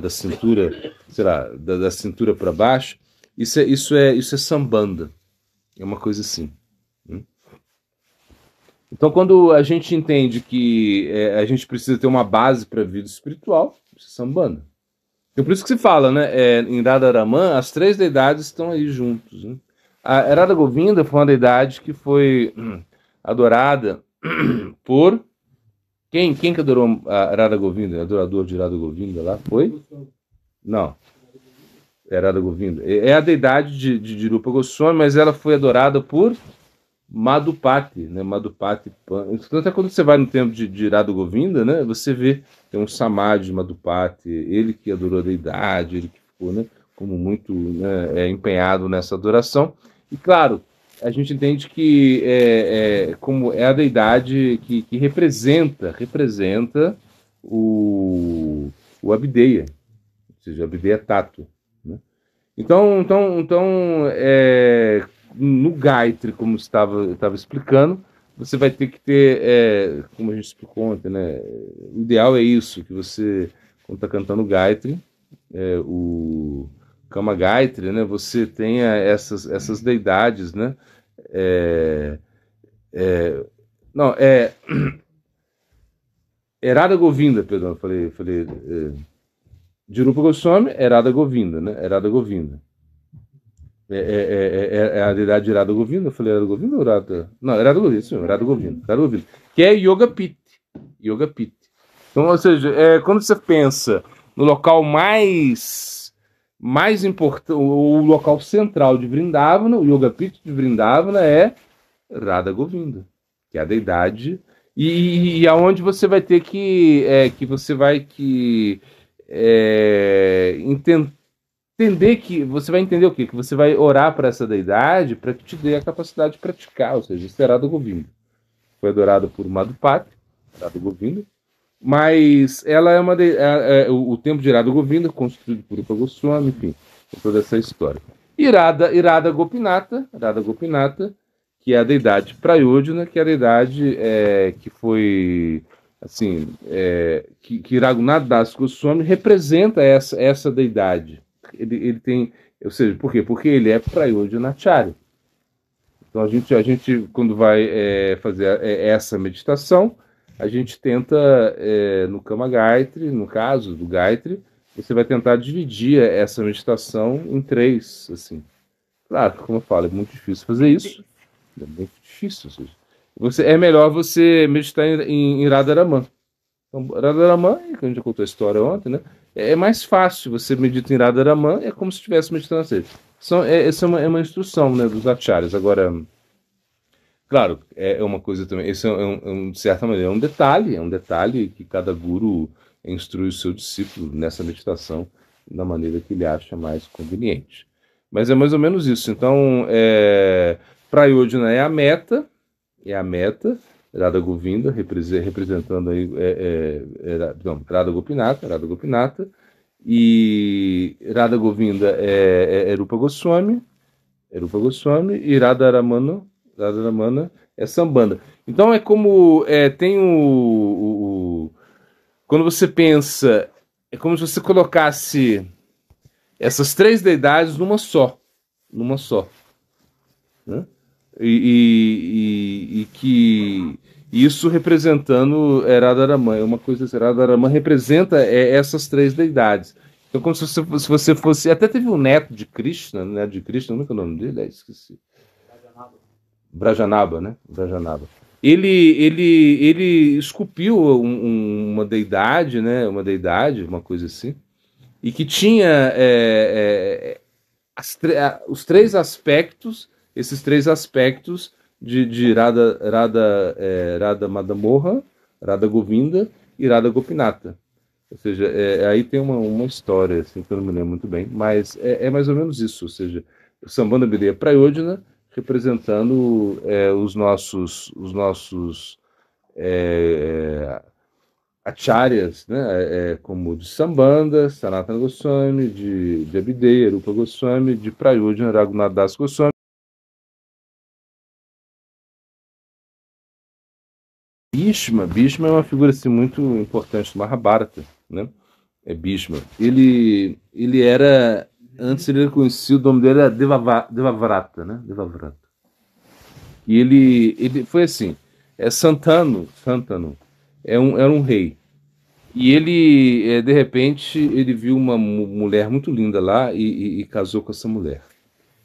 da cintura, sei lá, da cintura para baixo. Isso é Sambanda. É uma coisa assim. Então, quando a gente entende que a gente precisa ter uma base para a vida espiritual, isso é Sambanda. Então, por isso que se fala, né, em Radharaman, as 3 deidades estão aí juntos, né? A Radha Govinda foi uma deidade que foi adorada por... Quem que adorou a Radha Govinda? O adorador de Radha Govinda lá foi? Não. É Radha Govinda. É a deidade de Rupa Goswami, mas ela foi adorada por Madhupati, né? Madhupati. Até quando você vai no templo de Radha Govinda, né? Você vê, tem um samadhi de Madhupati, ele que adorou a deidade, ele que ficou, né, como muito, né, empenhado nessa adoração. E claro, a gente entende que como é a deidade que representa o Abdeia, ou seja, Abdeia Tato, né? Então no Gayatri, como estava explicando, você vai ter que ter, como a gente explicou ontem, né? O ideal é isso, que você, quando está cantando Gayatri, o Kama Gayatri, né? Você tenha essas deidades, né? É, não, Erada Govinda, perdão, falei Dirupa Goswami, Erada Govinda, né? Erada Govinda. É a deidade de Irada Govinda? Eu falei Irada Govinda ou Irada? Não, Irada Govinda, isso mesmo, Irada Govinda. Irada Govinda. Que é Yoga Pit. Yoga Pit. Então, ou seja, quando você pensa no local mais importante, o local central de Vrindavana, o Yoga Pit de Vrindavana é Radha Govinda, que é a deidade, e aonde você vai ter que você vai entender que você vai entender o quê? Que você vai orar para essa deidade para que te dê a capacidade de praticar, ou seja, isso é Radha Govinda. Foi adorada por Madhupati, Radha Govinda, mas ela é o templo de Irada Govinda, construído por Rupa Goswami, enfim, toda essa história. Irada Gopinata, que é a deidade Prayodhana, que é a deidade que foi assim, que Raghunath Das Goswami representa essa deidade. Ele tem, ou seja, por quê? Porque ele é Prayodhanacharya. Então a gente quando vai fazer essa meditação, a gente tenta, no Kama Gayatri, no caso do Gayatri, você vai tentar dividir essa meditação em três, assim. Claro, como eu falo, é muito difícil fazer isso. É muito difícil. Ou seja, é melhor você meditar em Radharaman. Então, Radharaman, que a gente já contou a história ontem, né? É mais fácil. Você medita em Radharaman, é como se estivesse meditando assim. Essa é uma instrução, né, dos acharyas. Agora, claro, é uma coisa também. Esse de certa maneira, é um detalhe que cada guru instrui o seu discípulo nessa meditação da maneira que ele acha mais conveniente. Mas é mais ou menos isso. Então, Prayodhana é a meta, Radha Govinda, representando aí, Radha Gopinata, e Radha Govinda é Rupa Goswami, e Radharamana é Sambanda. Então é como tem quando você pensa, é como se você colocasse essas três deidades numa só, né? E que isso representando Radharaman, é uma coisa assim, Radharaman representa essas três deidades. Então, como se você fosse. Até teve um neto de Krishna, nunca é o nome dele, esqueci. Brajanaba, né? Brajanaba. Ele esculpiu uma deidade, né? Uma coisa assim, e que tinha os três aspectos, esses três aspectos de Radha Madamoha, Radha Govinda e Radha Gopinata. Ou seja, aí tem uma história, assim, que eu não me lembro muito bem, mas é mais ou menos isso. Ou seja, o Sambandha Videya Prayodhana representando os nossos acharyas, né? Como de Sambandha, Sanatana Goswami, de Abhideya, Rupa Goswami, de Prayodhana, Raghunath Das Goswami. Bhishma é uma figura assim, muito importante do Mahabharata, né? Bhishma. Ele era, antes ele era conhecido, o nome dele era Devavrata, né? Devavrata. E ele foi assim, Santanu era um rei. E ele, de repente, ele viu uma mulher muito linda lá e casou com essa mulher.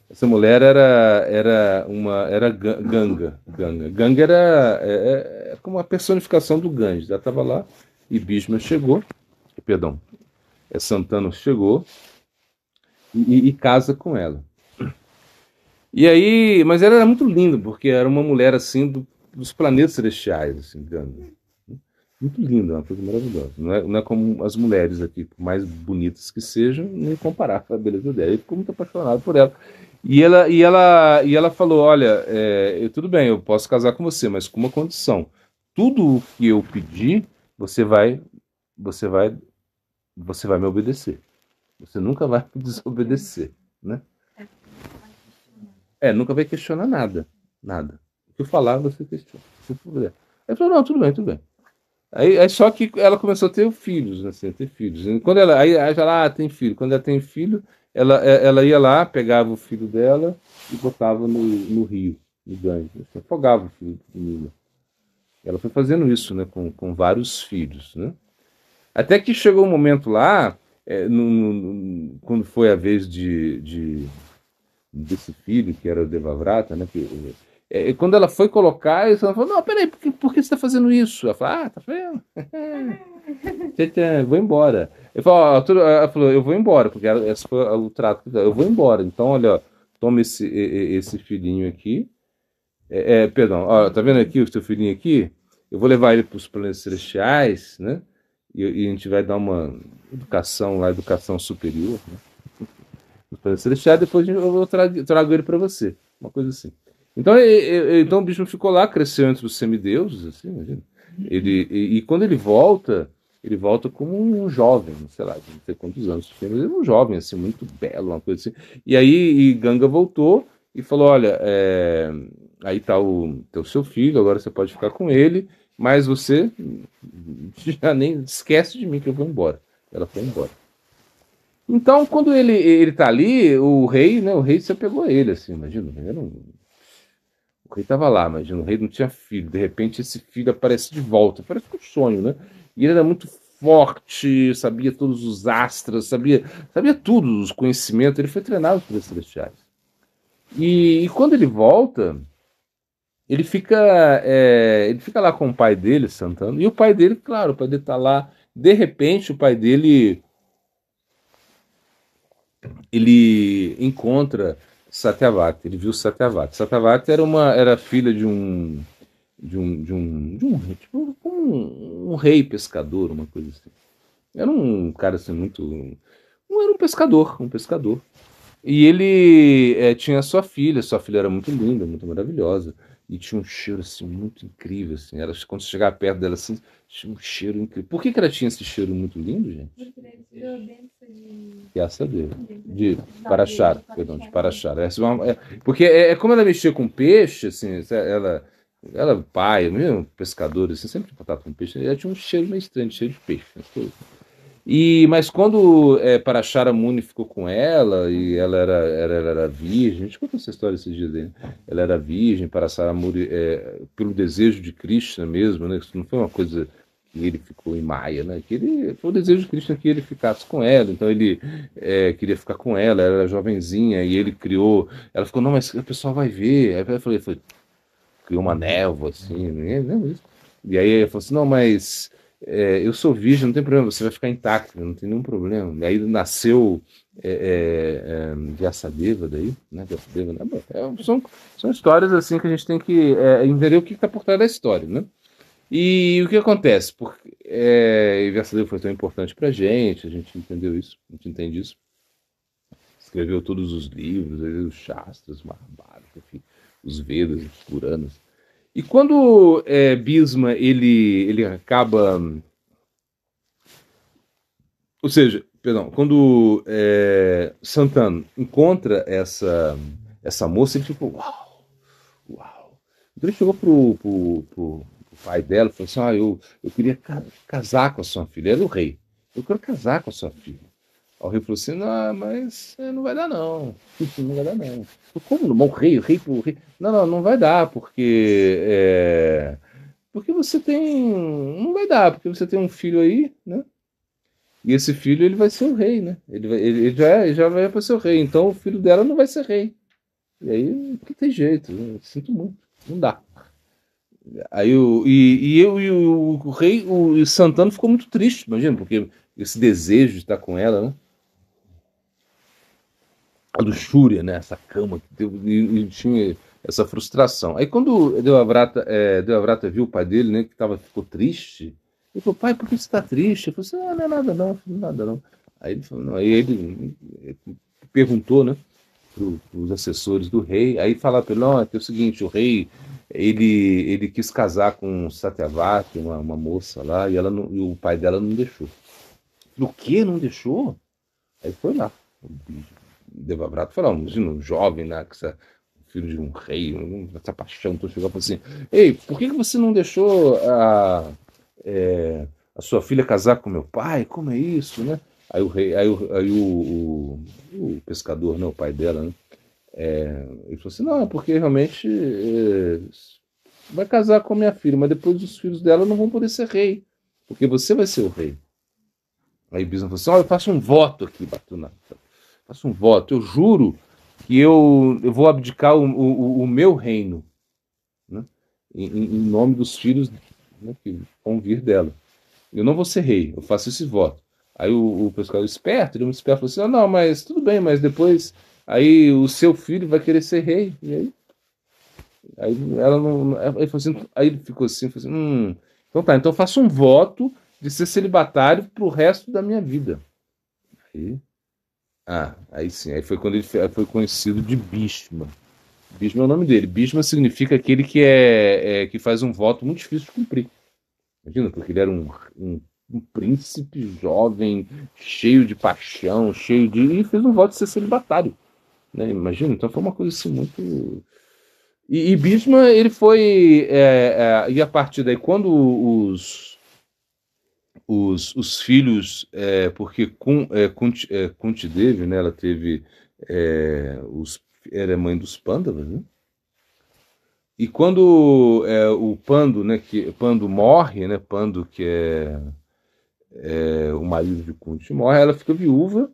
Essa mulher era Ganga. Ganga era como a personificação do Ganges. Ela estava lá e Bhishma chegou, perdão, Santanu chegou e casa com ela. E aí, mas ela era muito linda, porque era uma mulher assim dos planetas celestiais, assim, Ganga. Muito linda, uma coisa maravilhosa. Não é como as mulheres aqui, por mais bonitas que sejam, nem comparar com a beleza dela. Ele ficou muito apaixonado por ela. E ela falou, olha, tudo bem, eu posso casar com você, mas com uma condição. Tudo o que eu pedir, você vai, você vai, você vai me obedecer. Você nunca vai me desobedecer, né? Nunca vai questionar nada, nada. O que eu falar, você questiona. Se puder. Aí falou, não, tudo bem, tudo bem. Aí só que ela começou a ter filhos, assim, a ter filhos. E quando aí ela tem filho. Quando ela tem filho, ela ia lá, pegava o filho dela e botava no rio, no Ganges. Assim, afogava o filho do Nilo. Ela foi fazendo isso, né, com vários filhos, né? Até que chegou um momento lá, quando foi a vez desse filho, que era o Devavrata, né? Quando ela foi colocar, ela falou, não, peraí, por que você está fazendo isso? Ela falou, tá vendo? Vou embora. Ela falou, eu vou embora, porque esse foi o trato dela, eu vou embora. Então, olha, ó, toma esse filhinho aqui. Perdão, ó, tá vendo aqui o seu filhinho aqui? Eu vou levar ele para os planetas celestiais, né? E a gente vai dar uma educação lá, educação superior, né? Os planetas celestiais, depois eu trago ele para você. Uma coisa assim. Então o bicho ficou lá, cresceu entre os semideuses, assim, imagina. E quando ele volta como um jovem, sei lá, não sei quantos anos tinha, mas ele é um jovem, assim, muito belo, uma coisa assim. E Ganga voltou e falou, olha, aí tá o seu filho, agora você pode ficar com ele, mas você já nem esquece de mim que eu vou embora. Ela foi embora. Então, quando ele tá ali, o rei, né, o rei se apegou a ele, assim, imagina, o rei estava lá, imagina, o rei não tinha filho. De repente, esse filho aparece de volta. Parece um sonho, né? E ele era muito forte, sabia todos os astros, sabia tudo, os conhecimentos. Ele foi treinado pelos celestiais. E quando ele volta, ele fica, ele fica lá com o pai dele, Santana. E o pai dele, claro, o pai dele tá lá. De repente, o pai dele ele encontra Satyavati. Ele viu Satyavati. Satyavati era filha de um tipo, um rei pescador, uma coisa assim. Era um cara assim muito, era um pescador. E ele tinha sua filha era muito linda, muito maravilhosa, e tinha um cheiro assim muito incrível, assim. Quando você chegava perto dela assim, tinha um cheiro incrível. Por que ela tinha esse cheiro muito lindo, gente? Que essa dele. De Parashara, perdão, de Parashara. Porque como ela mexia com peixe, assim, ela pai, mesmo pescador, assim, sempre tinha contato com peixe, ela tinha um cheiro meio estranho, cheiro de peixe. Mas quando Parashara Muni ficou com ela, e ela era virgem, a gente contou essa história esses dias dele, ela era virgem, Parashara Muni, pelo desejo de Krishna mesmo, né? Isso não foi uma coisa que ele ficou em Maia, né? Foi o desejo de Krishna que ele ficasse com ela, então ele queria ficar com ela era jovenzinha, e ele criou, ela ficou, não, mas o pessoal vai ver, aí eu falei, criou uma névoa, assim, não é isso. E aí ele falou assim, não, mas eu sou virgem, não tem problema, você vai ficar intacto, não tem nenhum problema. E aí nasceu Vyasadeva daí, né? Vyasadeva, né? São histórias assim que a gente tem que entender o que está por trás da história, né? E o que acontece? Porque Vyasadeva foi tão importante para a gente entendeu isso, a gente entende isso. Escreveu todos os livros, os Shastras, Mahabharata, enfim, os Vedas, os Puranas. E quando Bhisma ele acaba, ou seja, perdão, quando Santanu encontra essa moça, ele ficou uau, uau. Então ele chegou pro pai dela e falou assim, eu queria casar com a sua filha. Ele era o rei. Eu quero casar com a sua filha. Aí o rei falou assim, não, mas não vai dar não. Não vai dar não. Como não? O rei, o rei. Não vai dar, porque você tem. Não vai dar, porque você tem um filho aí, né? E esse filho ele vai ser o rei, né? Ele já vai para ser o rei. Então o filho dela não vai ser rei. E aí não tem jeito, eu sinto muito, não dá. Aí o rei, o Santana ficou muito triste, imagina, porque esse desejo de estar com ela, né? A luxúria, né? Essa cama que deu, e tinha essa frustração. Aí quando Devavrata viu o pai dele, né, ficou triste, ele falou, pai, por que você está triste? Ele falou assim, não é nada não, filho, nada não. Aí ele falou, não. Aí ele perguntou, né? os assessores do rei, aí fala para ele, não, é que é o seguinte, o rei, ele quis casar com Satyavati, uma moça lá, e o pai dela não deixou. O quê? Não deixou? Aí foi lá. O Devabrata falou, imagina, um jovem, né, filho de um rei, essa paixão, então chegou e falou assim, ei, por que você não deixou a sua filha casar com meu pai? Como é isso, né? Aí o rei, o pescador, né, o pai dela, né? Ele falou assim, não, é porque realmente vai casar com a minha filha, mas depois os filhos dela não vão poder ser rei, porque você vai ser o rei. Aí Bisma falou assim, olha, eu faço um voto aqui, Batunata. Faço um voto, eu juro que eu vou abdicar o meu reino, né? Em nome dos filhos, né, que vão vir dela. Eu não vou ser rei, eu faço esse voto. Aí o pessoal esperto, ele é muito esperto, falou assim, ah, não, mas tudo bem, mas depois aí o seu filho vai querer ser rei. E aí ela não. Aí, aí ele ficou assim, falou assim, então tá, então eu faço um voto de ser celibatário pro resto da minha vida. Aí sim, aí foi quando ele foi conhecido de Bhishma. Bhishma é o nome dele. Bhishma significa aquele que faz um voto muito difícil de cumprir. Imagina, porque ele era um príncipe jovem, cheio de paixão, e fez um voto de ser celibatário. Né? Imagina, então foi uma coisa assim muito. E Bhishma, ele foi. E a partir daí, quando os filhos, porque Kuntidevi, né, ela teve era mãe dos Pandavas, né? E quando o Pando, né, Pando morre, né, Pando que é o marido de Kunti morre, ela fica viúva,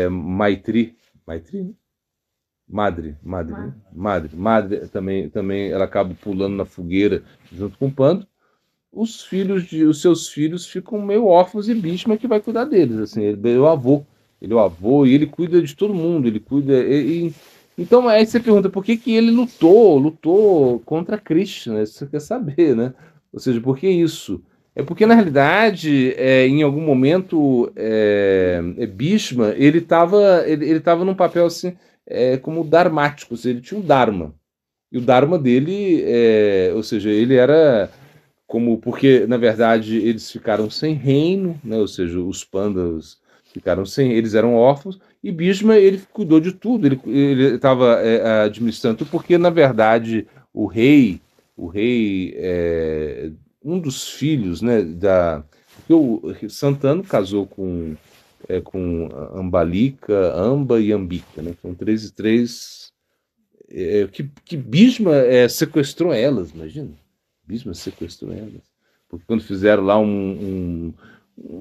Maitri, né? Madre também ela acaba pulando na fogueira junto com o Pando. Os seus filhos ficam meio órfãos e Bhishma que vai cuidar deles, assim, ele é o avô e ele cuida de todo mundo, ele cuida então aí você pergunta por que ele lutou contra Krishna, isso você quer saber, né? Ou seja, por que isso? É porque na realidade, em algum momento, Bhishma ele tava num papel assim, como dharmático, ou seja, ele tinha um dharma. E o dharma dele, ou seja, ele era porque na verdade eles ficaram sem reino, né? Ou seja, os pandas ficaram sem, eles eram órfãos e Bhishma ele cuidou de tudo, ele estava administrando, porque na verdade o rei um dos filhos, né, o Santanu casou com Ambalika, Amba e Ambika, né? São três que Bhishma sequestrou elas, imagina. Bhishma sequestrou elas. Porque quando fizeram lá uma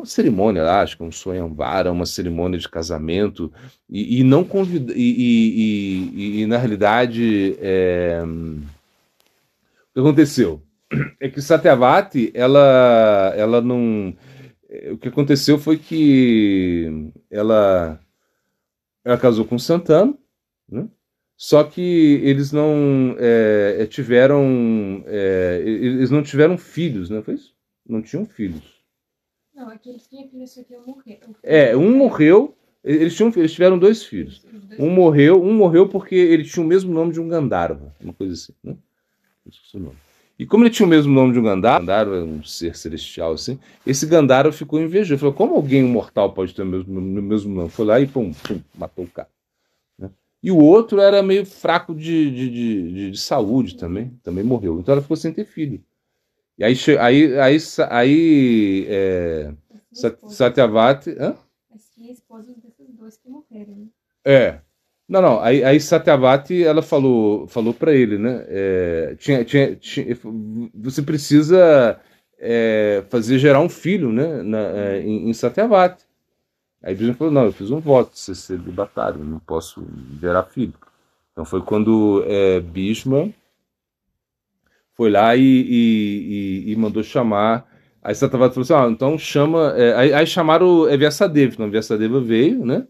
cerimônia lá, acho que um Swayamvara, uma cerimônia de casamento, e não convidou. E na realidade, o que aconteceu? É que Satyavati, ela não. O que aconteceu foi que ela casou com Santanu, né? Só que eles não eles não tiveram filhos, né? Foi isso? Não tinham filhos. Não, é que eles tinham filhos, só que um morreu. Um morreu, eles tiveram dois filhos. Um morreu porque ele tinha o mesmo nome de um Gandharva, uma coisa assim, né? Esqueci o nome. E como ele tinha o mesmo nome de um Gandharva, um ser celestial assim, esse Gandharva ficou invejoso. Falou, como alguém mortal pode ter o mesmo nome? Foi lá e pum, matou o cara. E o outro era meio fraco de saúde também morreu. Então ela ficou sem ter filho. E Satyavati. Hã? Mas tinha esposas desses dois que morreram. Não. Aí Satyavati ela falou para ele, né? Você precisa fazer gerar um filho, né? Em Satyavati. Aí Bhishma falou, não, eu fiz um voto de ser celibatário, não posso gerar filho. Então foi quando Bhishma foi lá e mandou chamar. Aí Satyavati falou assim, então chama. Aí chamaram Vyasadeva, então Vyasadeva veio, né?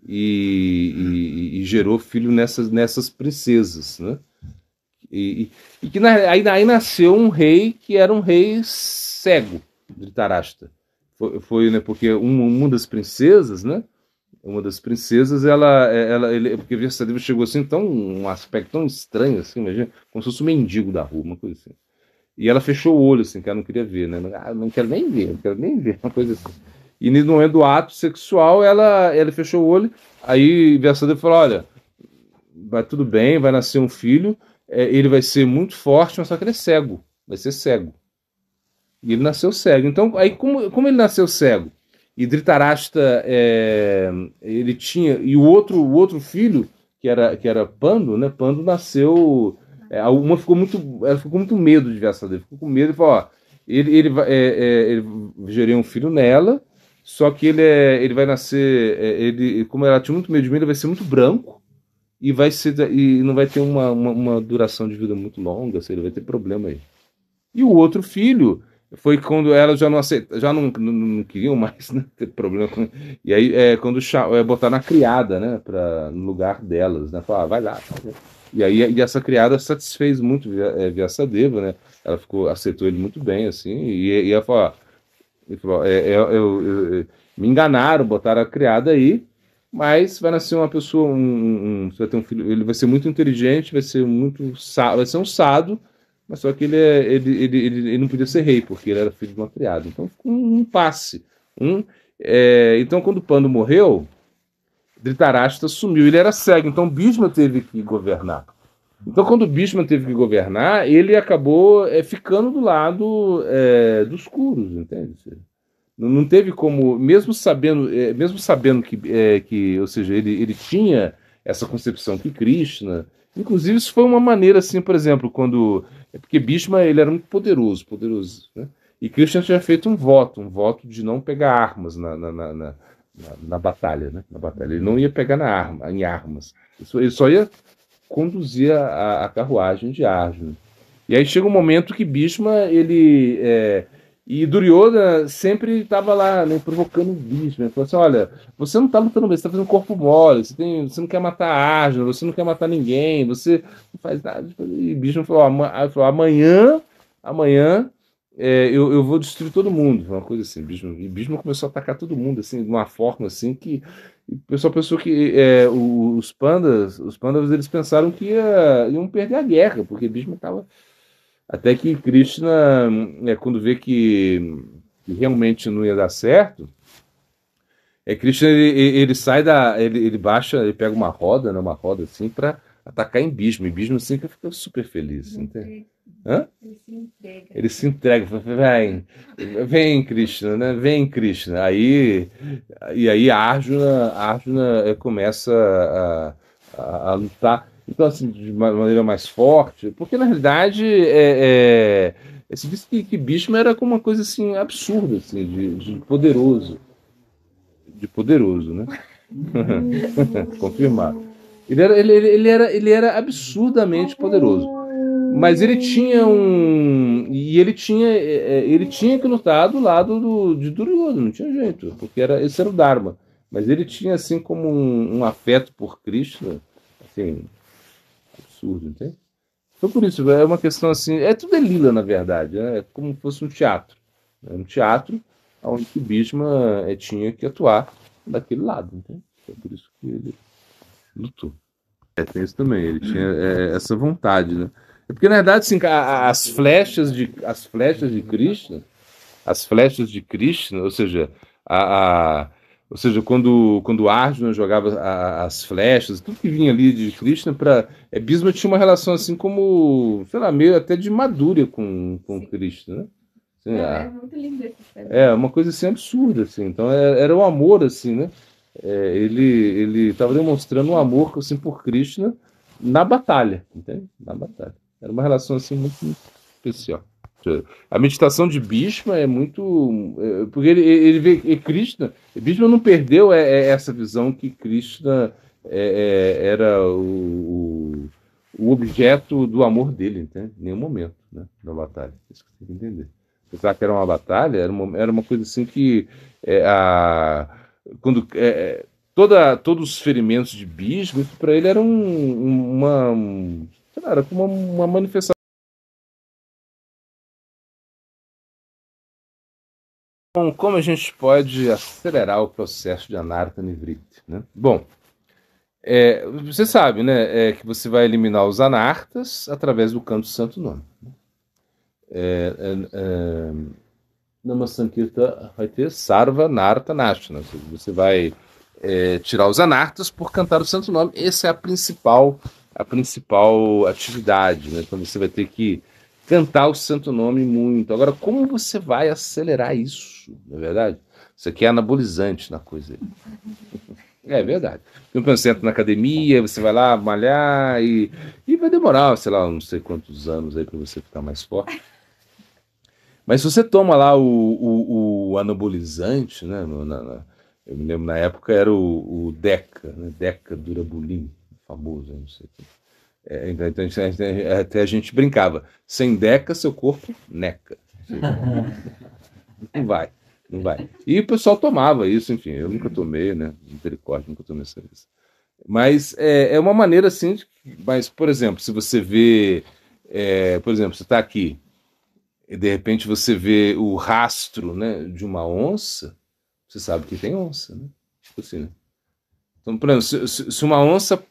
E gerou filho nessas princesas, né? E que aí nasceu um rei que era um rei cego, Dhritarashtra. Foi né, porque uma das princesas, né? uma das princesas, porque Versadeva chegou assim, tão, um aspecto tão estranho, assim, imagina, como se fosse um mendigo da rua, uma coisa assim. E ela fechou o olho, assim, que ela não queria ver, né? Ah, não quero nem ver, não quero nem ver, uma coisa assim. E no momento do ato sexual, ela fechou o olho, aí Versadeva falou, olha, vai tudo bem, vai nascer um filho, ele vai ser muito forte, mas só que ele é cego, vai ser cego. E ele nasceu cego. Então, aí como ele nasceu cego, e Dhritarashtra, ele tinha, e o outro filho, que era Pando, né? Pando nasceu, uma ela ficou com muito medo de Vyasadeva, ficou com medo e falou, ó, ele gerei um filho nela, só que ele vai nascer, como ela tinha muito medo de mim, ele vai ser muito branco, e não vai ter uma duração de vida muito longa, assim, ele vai ter problema aí. E o outro filho foi quando elas já não aceitaram, já não queriam mais, né, ter problema com. E aí quando botaram a criada, né, no lugar delas, né, falaram, vai lá. E essa criada satisfez muito Vyasadeva, né? Ela aceitou ele muito bem, assim, e ela falou, ó, ele falou, me enganaram, botaram a criada aí, mas vai nascer uma pessoa, você vai ter um filho, ele vai ser muito inteligente, vai ser um sado, mas só que ele não podia ser rei, porque ele era filho de uma criada. Então ficou um passe. Então, quando Pando morreu, Dhritarashtra sumiu. Ele era cego, então Bhishma teve que governar. Então, quando Bhishma teve que governar, ele acabou ficando do lado dos Kurus, entende? Não teve como, mesmo sabendo ou seja, ele tinha essa concepção que Krishna, inclusive isso foi uma maneira assim, por exemplo, porque Bhishma ele era muito poderoso, poderoso, né? E Krishna tinha feito um voto de não pegar armas na batalha, né? Na batalha, ele não ia pegar em armas, ele só ia conduzir a carruagem de Arjuna. E aí chega um momento que Bhishma, e Duryodhana sempre estava lá, né, provocando o Bhishma. Ele falou assim, olha, você não está lutando bem, você está fazendo corpo mole, você não quer matar Arjuna, você não quer matar ninguém, você não faz nada. E Bhishma falou, amanhã eu vou destruir todo mundo. Uma coisa assim. E Bhishma começou a atacar todo mundo, assim, de uma forma assim que o pessoal pensou que os pandas eles pensaram que iam perder a guerra, porque Bhishma estava até que Krishna, quando vê que realmente não ia dar certo, Krishna ele sai ele baixa, ele pega uma roda, né, uma roda assim, para atacar em Bhishma. E Bhishma assim fica super feliz, entende? Hã? Ele se entrega. Ele se entrega, fala, vem Krishna, né? Vem Krishna. E aí a Arjuna começa a lutar. Então, assim, de uma maneira mais forte, porque na realidade se diz que Bhishma era como uma coisa assim absurda, assim, de poderoso, né? Confirmado. Ele era absurdamente poderoso. Mas ele tinha que lutar do lado de Duryodhana, não tinha jeito, porque esse era o Dharma. Mas ele tinha assim como um afeto por Krishna, assim, absurdo, entende? Então por isso, é uma questão assim, tudo lila na verdade, né? É como se fosse um teatro. É um teatro onde o Bhishma tinha que atuar daquele lado, entende? É por isso que ele lutou. Tem isso também, ele tinha essa vontade, né? É porque, na verdade, assim, as flechas de Krishna, ou seja, quando Arjuna jogava as flechas, tudo que vinha ali de Krishna, Bhisma tinha uma relação assim como, sei lá, meio até de madura com Krishna, né? Assim, Não, é muito lindo esse filme. uma coisa assim absurda, assim. Então era um amor, assim, né? Ele estava demonstrando um amor assim, por Krishna na batalha, entende? Na batalha. Era uma relação assim muito, muito especial. A meditação de Bhishma é muito. Porque ele vê que Krishna. Bhishma não perdeu essa visão que Krishna era o objeto do amor dele, entende? Em nenhum momento, né, da batalha. Isso que você tem que entender. Apesar que era uma batalha, era uma coisa assim que quando todos os ferimentos de Bhishma, isso para ele era sei lá, era como uma manifestação Bom, como a gente pode acelerar o processo de Anartha Nivriti, né? Bom, você sabe, né, que você vai eliminar os anartas através do canto do santo nome. Nama Sankirta vai ter Sarva Narta Nashna. Você vai tirar os anartas por cantar o santo nome. Essa é a principal atividade, né? Então você vai ter que cantar o santo nome muito. Agora, como você vai acelerar isso? Não é verdade? Isso aqui é anabolizante na coisa. É verdade. Então, você entra na academia, você vai lá malhar e vai demorar, sei lá, não sei quantos anos aí para você ficar mais forte. Mas se você toma lá o anabolizante, né? Eu me lembro na época era o Deca, né? Deca Durabulin, famoso, não sei. Então até a gente brincava. Sem Deca, seu corpo neca. Não vai, não vai. E o pessoal tomava isso, enfim. Eu nunca tomei, né? Misericórdia, nunca tomei essa vez. Mas é uma maneira assim. Mas, por exemplo, se você vê. Por exemplo, você está aqui. E de repente você vê o rastro, né, de uma onça, você sabe que tem onça, né? Tipo assim, né? Então, por exemplo, se uma onça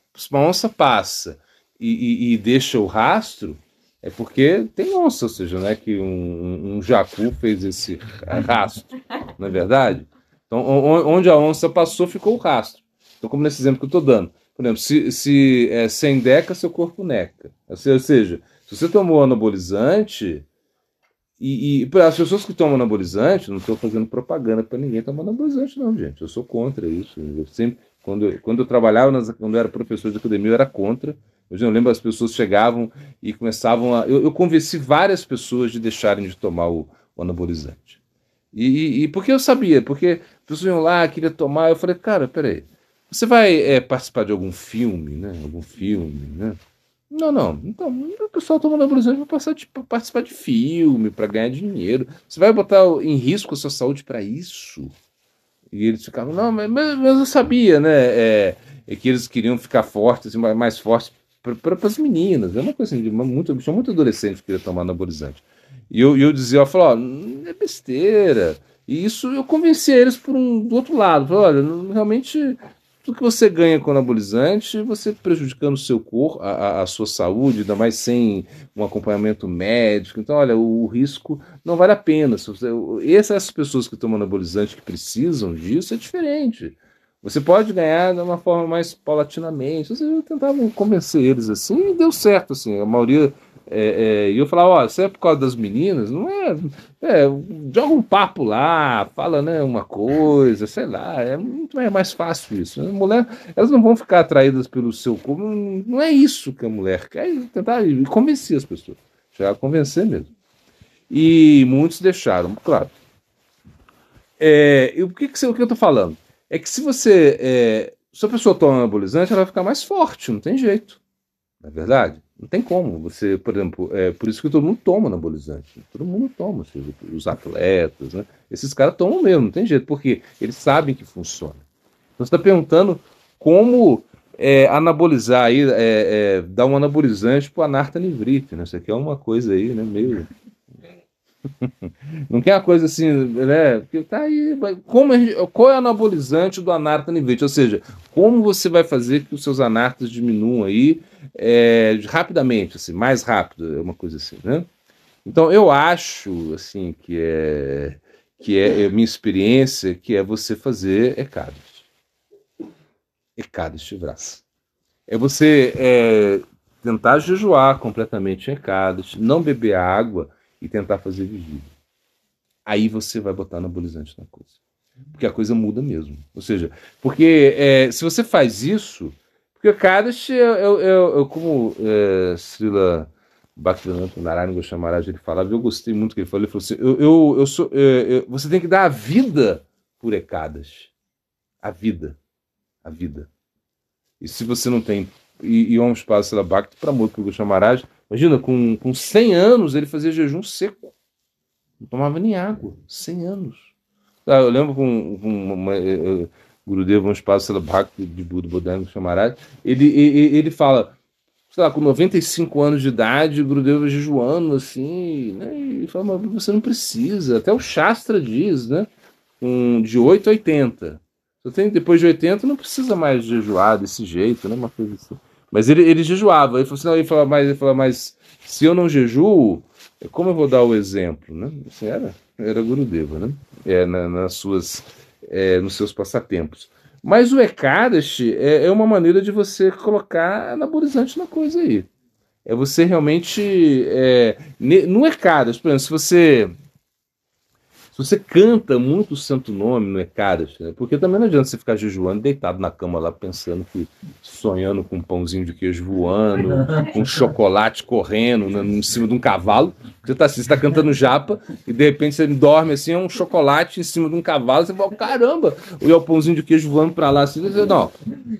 passa e deixa o rastro, é porque tem onça, ou seja, não é que um jacu fez esse rastro, não é verdade? Então, onde a onça passou, ficou o rastro. Então, como nesse exemplo que eu estou dando. Por exemplo, se sem deca, seu corpo neca. Ou seja, se você tomou anabolizante. E para as pessoas que tomam anabolizante, não estou fazendo propaganda para ninguém tomar anabolizante, não, gente. Eu sou contra isso. Eu sempre, quando eu trabalhava, quando eu era professor de academia, eu era contra. Eu lembro as pessoas chegavam e começavam a. Eu convenci várias pessoas de deixarem de tomar o anabolizante. E porque eu sabia, porque as pessoas iam lá, queria tomar, eu falei, cara, peraí, você vai participar de algum filme, né? Algum filme, né? Não. Então, o pessoal toma anabolizante para participar de filme, para ganhar dinheiro. Você vai botar em risco a sua saúde para isso? E eles ficavam, não, mas eu sabia, né? Que eles queriam ficar fortes, assim, mais fortes para as meninas. É uma coisa assim, tinha muito adolescente que queria tomar anabolizante. E eu dizia, eu falava, é besteira. E isso eu convencia eles do outro lado. Falei, olha, realmente tudo que você ganha com anabolizante, você prejudicando o seu corpo, a sua saúde, ainda mais sem um acompanhamento médico. Então, olha, o risco não vale a pena. Essas pessoas que tomam anabolizante, que precisam disso, é diferente. Você pode ganhar de uma forma mais paulatinamente. Eu tentava convencer eles assim e deu certo. Assim, a maioria. E eu falava, ó, isso é por causa das meninas, não é, joga um papo lá, fala, né, uma coisa, sei lá, é muito mais fácil isso. A mulher, elas não vão ficar atraídas pelo seu corpo, não é isso que a mulher quer, tentar convencer as pessoas, chegar a convencer mesmo. E muitos deixaram, claro. E o que eu tô falando? É que se a pessoa toma anabolizante, ela vai ficar mais forte, não tem jeito. Não é verdade? Não tem como. Você, por exemplo, por isso que todo mundo toma anabolizante. Todo mundo toma, seja, os atletas, né? Esses caras tomam mesmo, não tem jeito, porque eles sabem que funciona. Então você está perguntando como anabolizar aí, dar um anabolizante para o Anartha Nivriti, né? Isso aqui é uma coisa aí, né? Meio. Não quer uma coisa assim, né? Porque tá aí. Qual é o anabolizante do Anartha Nivriti? Ou seja, como você vai fazer que os seus anartas diminuam aí rapidamente, assim, mais rápido, é uma coisa assim, né? Então eu acho assim que é minha experiência, que é você fazer Ekadashi Vrasa. É você tentar jejuar completamente em Ekadashi, não beber água e tentar fazer vigília. Aí você vai botar anabolizante na coisa. Porque a coisa muda mesmo. Ou seja, porque se você faz isso. Porque o Kadash, como Srila Bhaktivedanta Narayana Goswami Maharaj ele falava, eu gostei muito do que ele falou. Ele falou assim: você tem que dar a vida por Ekadash. A vida. A vida. E se você não tem. E vamos para a Srila Bhakti para amor por Goswami Maharaj. Imagina, com 100 anos ele fazia jejum seco. Não tomava nem água. 100 anos. Eu lembro com Gurudeva, um espaço Bhakti de Buda Bodhana Chamaraj, ele fala, sei lá, com 95 anos de idade, o Gurudeva jejuando, assim, né? E fala, mas você não precisa. Até o Shastra diz, né? De 8 a 80. Você tem, depois de 80, não precisa mais jejuar desse jeito, né? Uma coisa assim. Mas ele jejuava. Ele falou assim, não, ele fala, mas se eu não jejuo, como eu vou dar o exemplo, né? Assim, era Gurudeva, né? Nas suas, nos seus passatempos. Mas o Ekadashi é uma maneira de você colocar anabolizante na coisa aí. É você realmente. No Ekadashi, por exemplo, se você canta muito o santo nome no Ekadashi, né? Porque também não adianta você ficar jejuando, deitado na cama lá, pensando que, sonhando com um pãozinho de queijo voando, com um chocolate correndo em cima de um cavalo. Você está assim, você tá cantando japa e de repente você dorme assim, é um chocolate em cima de um cavalo, você fala, caramba, e é o pãozinho de queijo voando para lá assim. Você,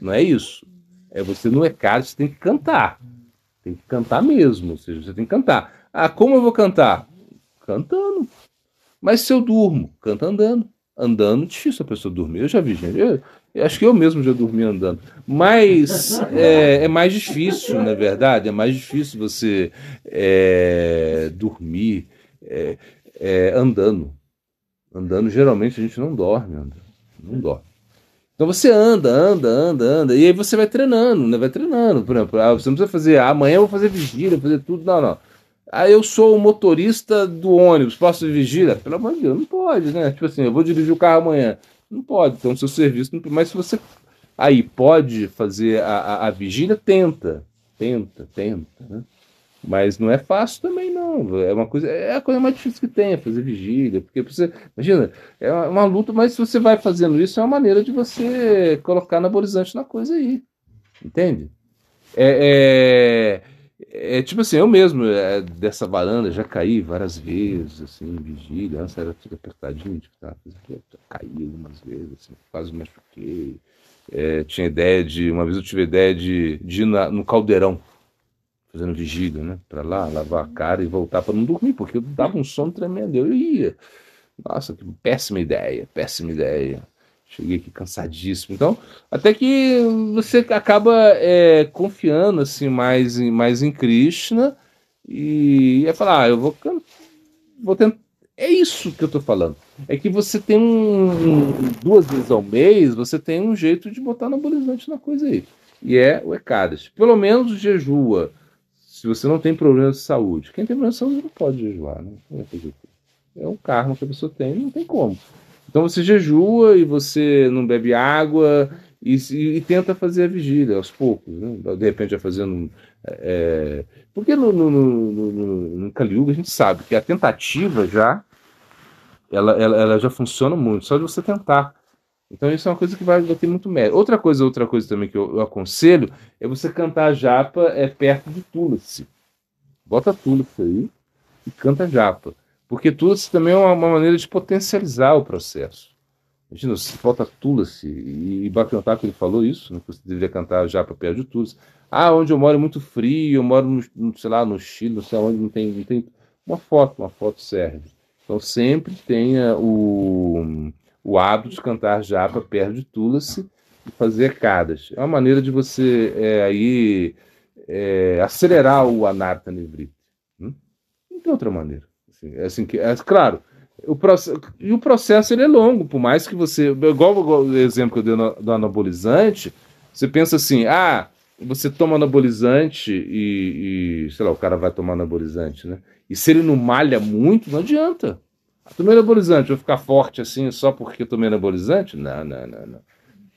não é isso. É você no Ekadashi, você tem que cantar. Tem que cantar mesmo, ou seja, você tem que cantar. Ah, como eu vou cantar? Cantando. Mas se eu durmo, canta andando. Andando, difícil a pessoa dormir. Eu já vi, gente. Eu acho que eu mesmo já dormi andando. Mas é mais difícil, na verdade. É mais difícil você dormir andando. Andando, geralmente, a gente não dorme. Não dorme. Então você anda. E aí você vai treinando, né? Vai treinando. Por exemplo, você não precisa fazer, amanhã eu vou fazer vigília, fazer tudo. Não. Aí eu sou o motorista do ônibus, posso fazer vigília? Pelo amor de Deus, não pode, né? Tipo assim, eu vou dirigir o carro amanhã. Não pode, então o seu serviço não. Mas se você aí pode fazer a vigília, tenta. Né? Mas não é fácil também, não. É a coisa mais difícil que tem, é fazer vigília. Porque você, imagina, é uma luta, mas se você vai fazendo isso, é uma maneira de você colocar anabolizante na coisa aí. Entende? Tipo assim, eu mesmo, dessa varanda, já caí várias vezes, assim, em vigília. Antes era tudo apertadinho, tipo, caí algumas vezes, assim, quase me machuquei. Uma vez eu tive a ideia de ir no caldeirão, fazendo vigília, né? Pra lá, lavar a cara e voltar pra não dormir, porque eu dava um sono tremendo. Eu ia. Nossa, que péssima ideia, péssima ideia. Cheguei aqui cansadíssimo. Então, até que você acaba confiando assim mais em Krishna e é falar, eu vou tentar. É isso que eu tô falando. É que você tem 2 vezes ao mês, você tem um jeito de botar anabolizante na coisa aí. E é o Ekadashi. Pelo menos jejua. Se você não tem problema de saúde. Quem tem problema de saúde não pode jejuar, né? É um karma que a pessoa tem, não tem como. Então você jejua e você não bebe água e tenta fazer a vigília aos poucos, né? De repente vai fazendo. Porque no Kali Yuga a gente sabe que a tentativa ela já funciona muito, só de você tentar. Então isso é uma coisa que vai ter muito mérito. Outra coisa também que eu aconselho é você cantar japa perto de Tulasi. Bota Tulasi aí e canta japa. Porque Tulasi também é uma maneira de potencializar o processo. Imagina, você bota Tulasi, e Bhaktivinoda ele falou isso, né, que você deveria cantar japa perto de Tulasi. Ah, onde eu moro é muito frio, eu moro, sei lá, no Chile, não sei onde, não tem uma foto serve. Então sempre tenha o hábito de cantar japa perto de Tulasi e fazer kadas. É uma maneira de você acelerar o anartha nivriti. Não tem outra maneira. Claro, o processo ele é longo, por mais que você. Igual o exemplo que eu dei do anabolizante, você pensa assim, você toma anabolizante sei lá, o cara vai tomar anabolizante, né? E se ele não malha muito, não adianta. Tomei anabolizante, vou ficar forte assim só porque tomei anabolizante? Não.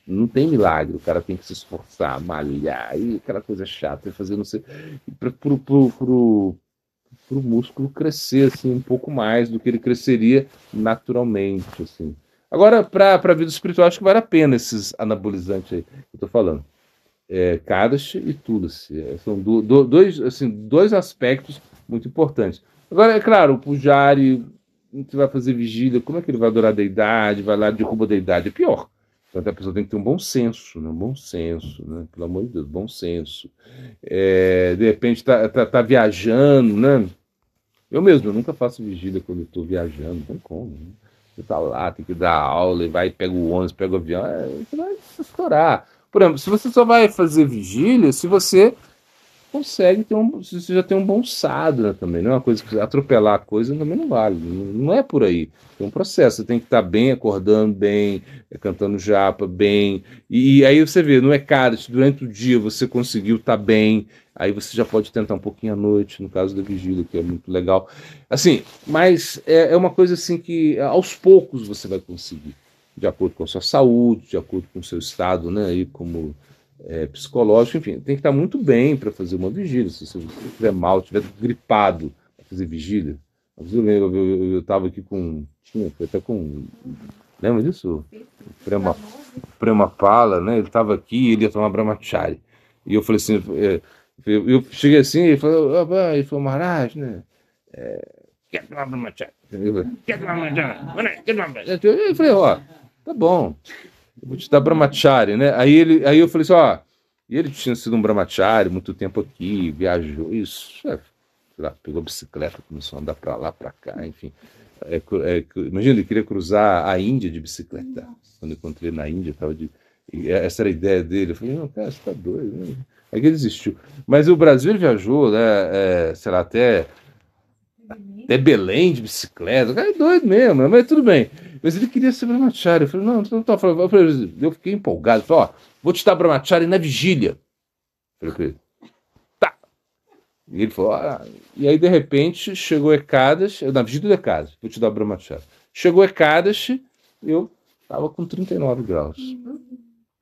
Não tem milagre, o cara tem que se esforçar, malhar, e aquela coisa chata, fazer não sei. Pro músculo crescer assim um pouco mais do que ele cresceria naturalmente, assim. Agora, para a vida espiritual, acho que vale a pena esses anabolizantes aí que eu tô falando. Kadashi e Tulasi. São dois aspectos muito importantes. Agora, é claro, o Pujari, você vai fazer vigília, como é que ele vai adorar a deidade, vai lá e derruba a deidade? É pior. Então a pessoa tem que ter um bom senso, né? Um bom senso, né? Pelo amor de Deus, bom senso. De repente tá viajando, né? Eu nunca faço vigília quando estou viajando, não tem como. Né? Você tá lá, tem que dar aula, e vai, pega o ônibus, pega o avião, você vai se estourar. Por exemplo, se você só vai fazer vigília, se você consegue ter você já tem um bom sadhana também, não é uma coisa que atropelar a coisa também não vale, não é por aí. É um processo, você tem que estar bem, acordando bem, cantando japa bem, e aí você vê, não é caro, se durante o dia você conseguiu estar bem, aí você já pode tentar um pouquinho à noite, no caso da vigília, que é muito legal. Assim, mas é uma coisa assim que aos poucos você vai conseguir, de acordo com a sua saúde, de acordo com o seu estado, né, aí como psicológico, enfim, tem que estar muito bem para fazer uma vigília. Se você estiver mal, estiver gripado para fazer vigília. Eu estava aqui com. Foi até com. Lembra disso? Prema Pala, né? Ele estava aqui, ele ia tomar Brahmachari. E eu falei assim, eu cheguei assim, ele falou, Maharaj, né? Quer tomar Brahmachari? Quer tomar Brahmachari? Quer tomar Brahmachari? Eu falei, ó, tá bom. Eu vou te dar Brahmachari, né? Aí eu falei assim, ó, e ele tinha sido um Brahmachari muito tempo aqui, viajou, isso, sei lá, pegou a bicicleta, começou a andar pra lá, pra cá, enfim. Imagina, ele queria cruzar a Índia de bicicleta. Quando eu encontrei na Índia, essa era a ideia dele. Eu falei, não, cara, você tá doido, né? Aí que ele desistiu. Mas o Brasil ele viajou, né? Sei lá, até Belém de bicicleta. O cara é doido mesmo, mas tudo bem. Mas ele queria ser Brahmachari. Eu falei, não tô falando. Eu fiquei empolgado. Eu falei, ó, vou te dar Brahmachari na vigília. Eu falei, tá. E ele falou, e aí de repente chegou Ekadashi, na vigília do Ekadashi, vou te dar Brahmachari. Chegou Ekadashi, eu tava com 39 graus.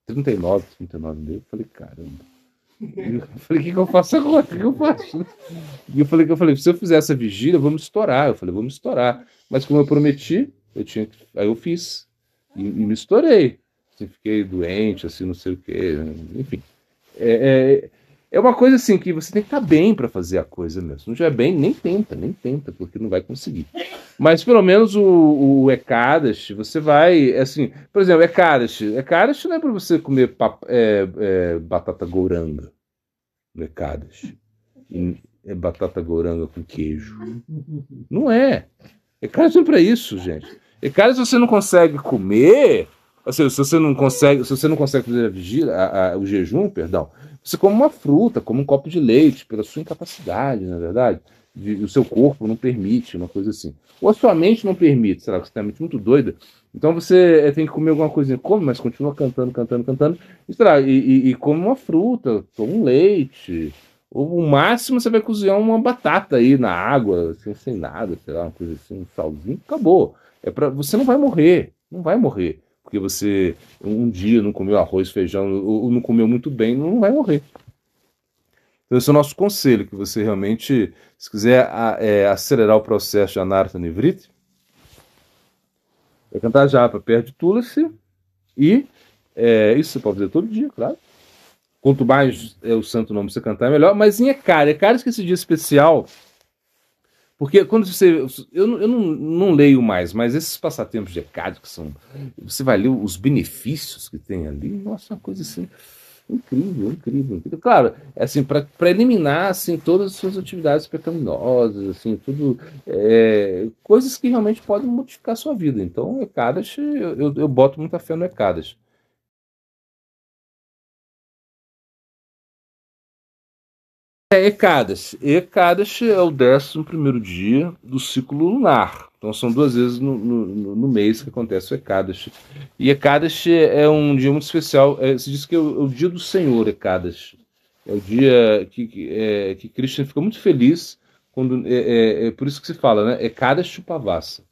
39, 39 eu falei, caramba. Eu falei, o que eu faço agora? O que eu faço? E eu falei, se eu fizer essa vigília, vamos estourar. Eu falei, vamos estourar. Mas como eu prometi, aí eu fiz. E me estourei. Assim, fiquei doente, assim, não sei o quê. Enfim. É uma coisa assim que você tem que estar bem para fazer a coisa mesmo. Se não estiver bem, nem tenta, porque não vai conseguir. Mas pelo menos o Ekadashi, você vai, assim, por exemplo, Ekadashi não é para você comer batata gouranga no Ekadashi. É batata gouranga com queijo. Não é. Ekadashi não é para isso, gente. Ekadashi você não consegue comer, assim, se você não consegue fazer a vigília, o jejum, perdão, você come uma fruta, come um copo de leite, pela sua incapacidade, na verdade. O seu corpo não permite, uma coisa assim. Ou a sua mente não permite, sei lá, você tem uma mente muito doida. Então você tem que comer alguma coisinha, come, mas continua cantando, e, sei lá, e come uma fruta, toma um leite. Ou o máximo você vai cozinhar uma batata aí na água, assim, sem nada, sei lá, uma coisa assim, um salzinho, acabou. Você não vai morrer, não vai morrer. Porque você um dia não comeu arroz, feijão, ou não comeu muito bem, não vai morrer. Então, esse é o nosso conselho, que você realmente, se quiser acelerar o processo de Anartha Nivriti, vai cantar japa perto de Tulasi, e isso você pode fazer todo dia, claro. Quanto mais o santo nome você cantar, é melhor. Mas em Ekadashi, que esse dia especial, porque quando você... Eu não leio mais, mas esses passatempos de Ekadashi, que são... Você vai ler os benefícios que tem ali, nossa, uma coisa assim... Incrível. Claro, assim, para eliminar assim, todas as suas atividades pecaminosas, assim, tudo, coisas que realmente podem modificar a sua vida. Então, o Ekadashi, eu boto muita fé no Ekadashi. Ekadashi é o 11º dia do ciclo lunar. Então são 2 vezes no mês que acontece o Ekadashi. E Ekadashi é um dia muito especial. Se diz que é o dia do Senhor, Ekadashi. É o dia que Krishna fica muito feliz quando. Por isso que se fala, né? Ekadashi Upavasa.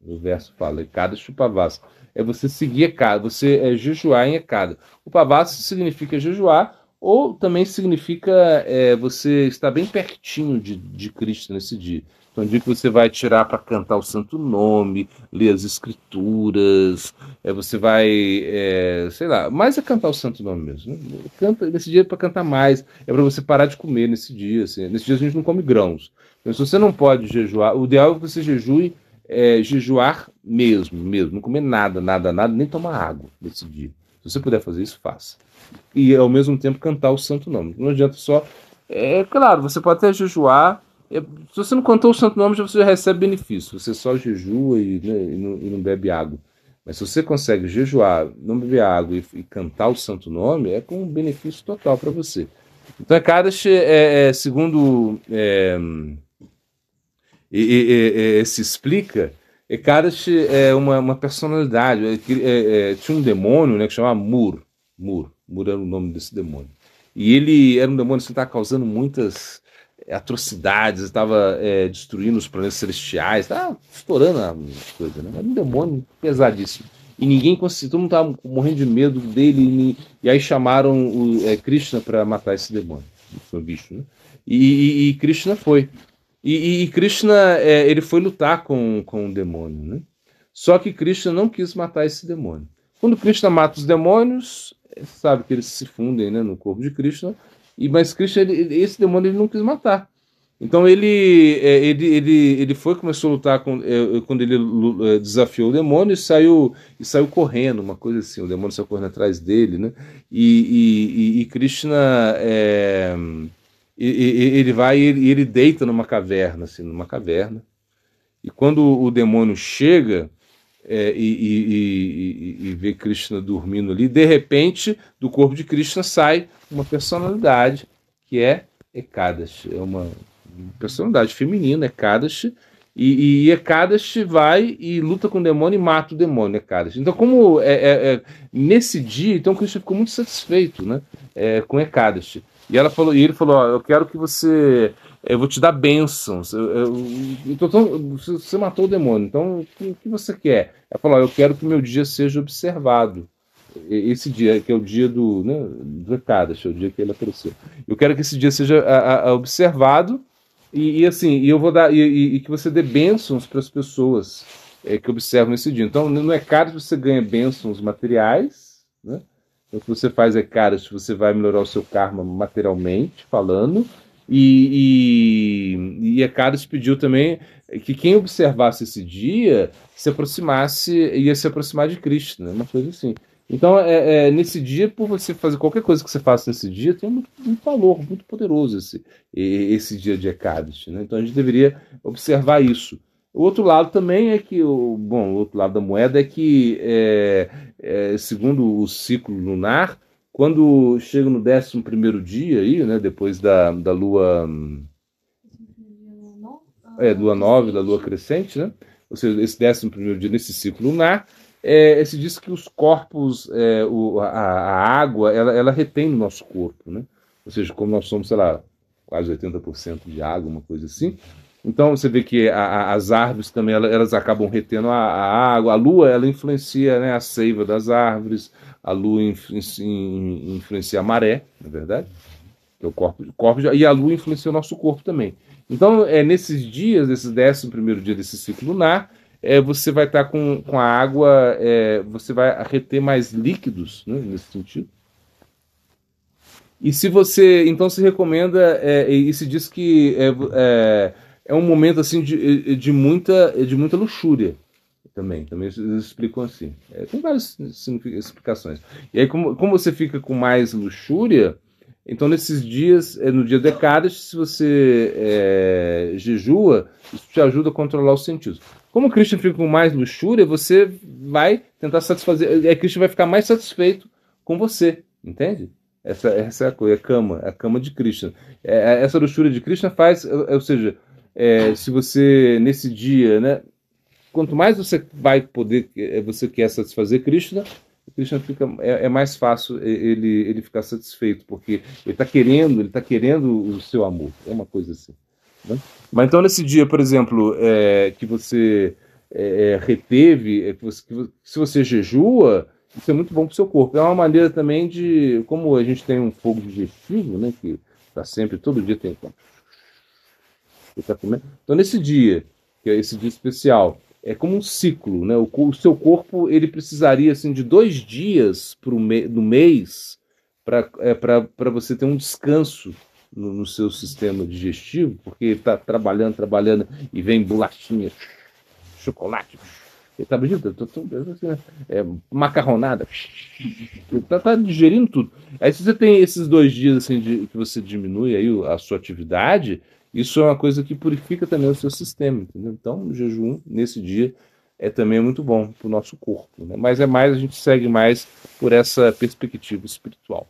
O verso fala, Ekadashi Upavasa. É você seguir Ekadashi, você jejuar em Ekadashi. Upavasa significa jejuar, ou também significa você estar bem pertinho de Cristo nesse dia. Então, é um dia que você vai tirar para cantar o santo nome, ler as escrituras, você vai, sei lá, mais é cantar o santo nome mesmo. Né? Canta, nesse dia é para cantar mais, é para você parar de comer nesse dia. Assim. Nesse dia a gente não come grãos. Então, se você não pode jejuar, o ideal é que você jejue, jejuar mesmo, não comer nada, nem tomar água nesse dia. Se você puder fazer isso, faça. E ao mesmo tempo cantar o santo nome. Não adianta só. Claro, você pode até jejuar. Se você não cantou o santo nome, você já recebe benefício. Você só jejua e não bebe água. Mas se você consegue jejuar, não beber água e cantar o santo nome, é com um benefício total para você. Então, Ekadashi, segundo se explica, Ekadashi é uma personalidade. Tinha um demônio, né, que chamava Mur. Mur era o nome desse demônio. E ele era um demônio que estava causando muitas atrocidades, estava destruindo os planetas celestiais, estava estourando as coisas, né? Era um demônio pesadíssimo. E ninguém conseguia, todo mundo estava morrendo de medo dele, e aí chamaram Krishna para matar esse demônio. Foi um bicho, né? E Krishna foi. E Krishna, ele foi lutar com o demônio, né? Só que Krishna não quis matar esse demônio. Quando Krishna mata os demônios, sabe que eles se fundem, né, no corpo de Krishna, mas Krishna, esse demônio ele não quis matar. Então ele começou a lutar quando ele desafiou o demônio e saiu correndo, uma coisa assim. O demônio saiu correndo atrás dele, né? E Krishna ele vai e ele deita numa caverna, assim, numa caverna. E quando o demônio chega e vê Krishna dormindo ali, de repente, do corpo de Krishna sai uma personalidade que é Ekadashi. É uma personalidade feminina, Ekadashi. E Ekadashi vai e luta com o demônio e mata o demônio, Ekadashi. Então, como nesse dia, então Krishna ficou muito satisfeito, né, com Ekadashi. E ele falou, ó, eu quero que você... Eu vou te dar bênçãos. Você matou o demônio, então o que você quer? Ela falou, ó, eu quero que meu dia seja observado. Esse dia, que é o dia do Ekadashi, é o dia que ele apareceu. Eu quero que esse dia seja observado assim, eu vou dar e que você dê bênçãos para as pessoas que observam esse dia. Então, no Ekadashi você ganha bênçãos materiais, né? Então, o que você faz Ekadashi, você vai melhorar o seu karma materialmente falando. E Ekadashi pediu também que quem observasse esse dia ia se aproximar de Krishna, uma coisa assim. Então, nesse dia, por você fazer qualquer coisa que você faça nesse dia, tem um valor muito poderoso esse dia de Ekadashi, né? Então, a gente deveria observar isso. O outro lado também é que, o outro lado da moeda é que, segundo o ciclo lunar, quando chega no 11º dia, aí, né, depois da lua, lua nova, da lua crescente, né? Ou seja, esse 11º dia nesse ciclo lunar, se diz que os corpos, a água, ela retém no nosso corpo, né? Ou seja, como nós somos, sei lá, quase 80% de água, uma coisa assim. Então você vê que as árvores também elas acabam retendo a água. A lua ela influencia, né, a seiva das árvores. A lua influencia a maré, na verdade, que é o corpo, e a lua influencia o nosso corpo também. Então, nesses dias, nesses 11º dia desse ciclo lunar, você vai estar com a água, você vai reter mais líquidos, né, nesse sentido. E se você, então se recomenda, e se diz que é um momento assim de muita luxúria também eles explicam assim. Tem várias explicações. E aí, como você fica com mais luxúria, então nesses dias, no dia do Ekadashi, se você jejua, isso te ajuda a controlar os sentidos. Como Krishna fica com mais luxúria, você vai tentar satisfazer, Krishna vai ficar mais satisfeito com você, entende? Essa é a coisa, a cama de Krishna. Essa luxúria de Krishna faz, ou seja, se você nesse dia, né, quanto mais você vai poder, você quer satisfazer Krishna fica, mais fácil ele ficar satisfeito, porque ele está querendo o seu amor, é uma coisa assim, né? Mas então nesse dia, por exemplo, que você reteve, se você jejua, isso é muito bom para o seu corpo. É uma maneira também de, como a gente tem um fogo digestivo, né, que está sempre, todo dia tem, tá comendo. Então nesse dia, que é esse dia especial, é como um ciclo, né? O seu corpo ele precisaria assim de 2 dias no mês para você ter um descanso no seu sistema digestivo, porque está trabalhando e vem bolachinha, chocolate, tá macarronada, tá digerindo tudo. Aí se você tem esses 2 dias assim que você diminui aí a sua atividade, isso é uma coisa que purifica também o seu sistema, entendeu? Então, o jejum nesse dia também muito bom para o nosso corpo, né? Mas a gente segue mais por essa perspectiva espiritual.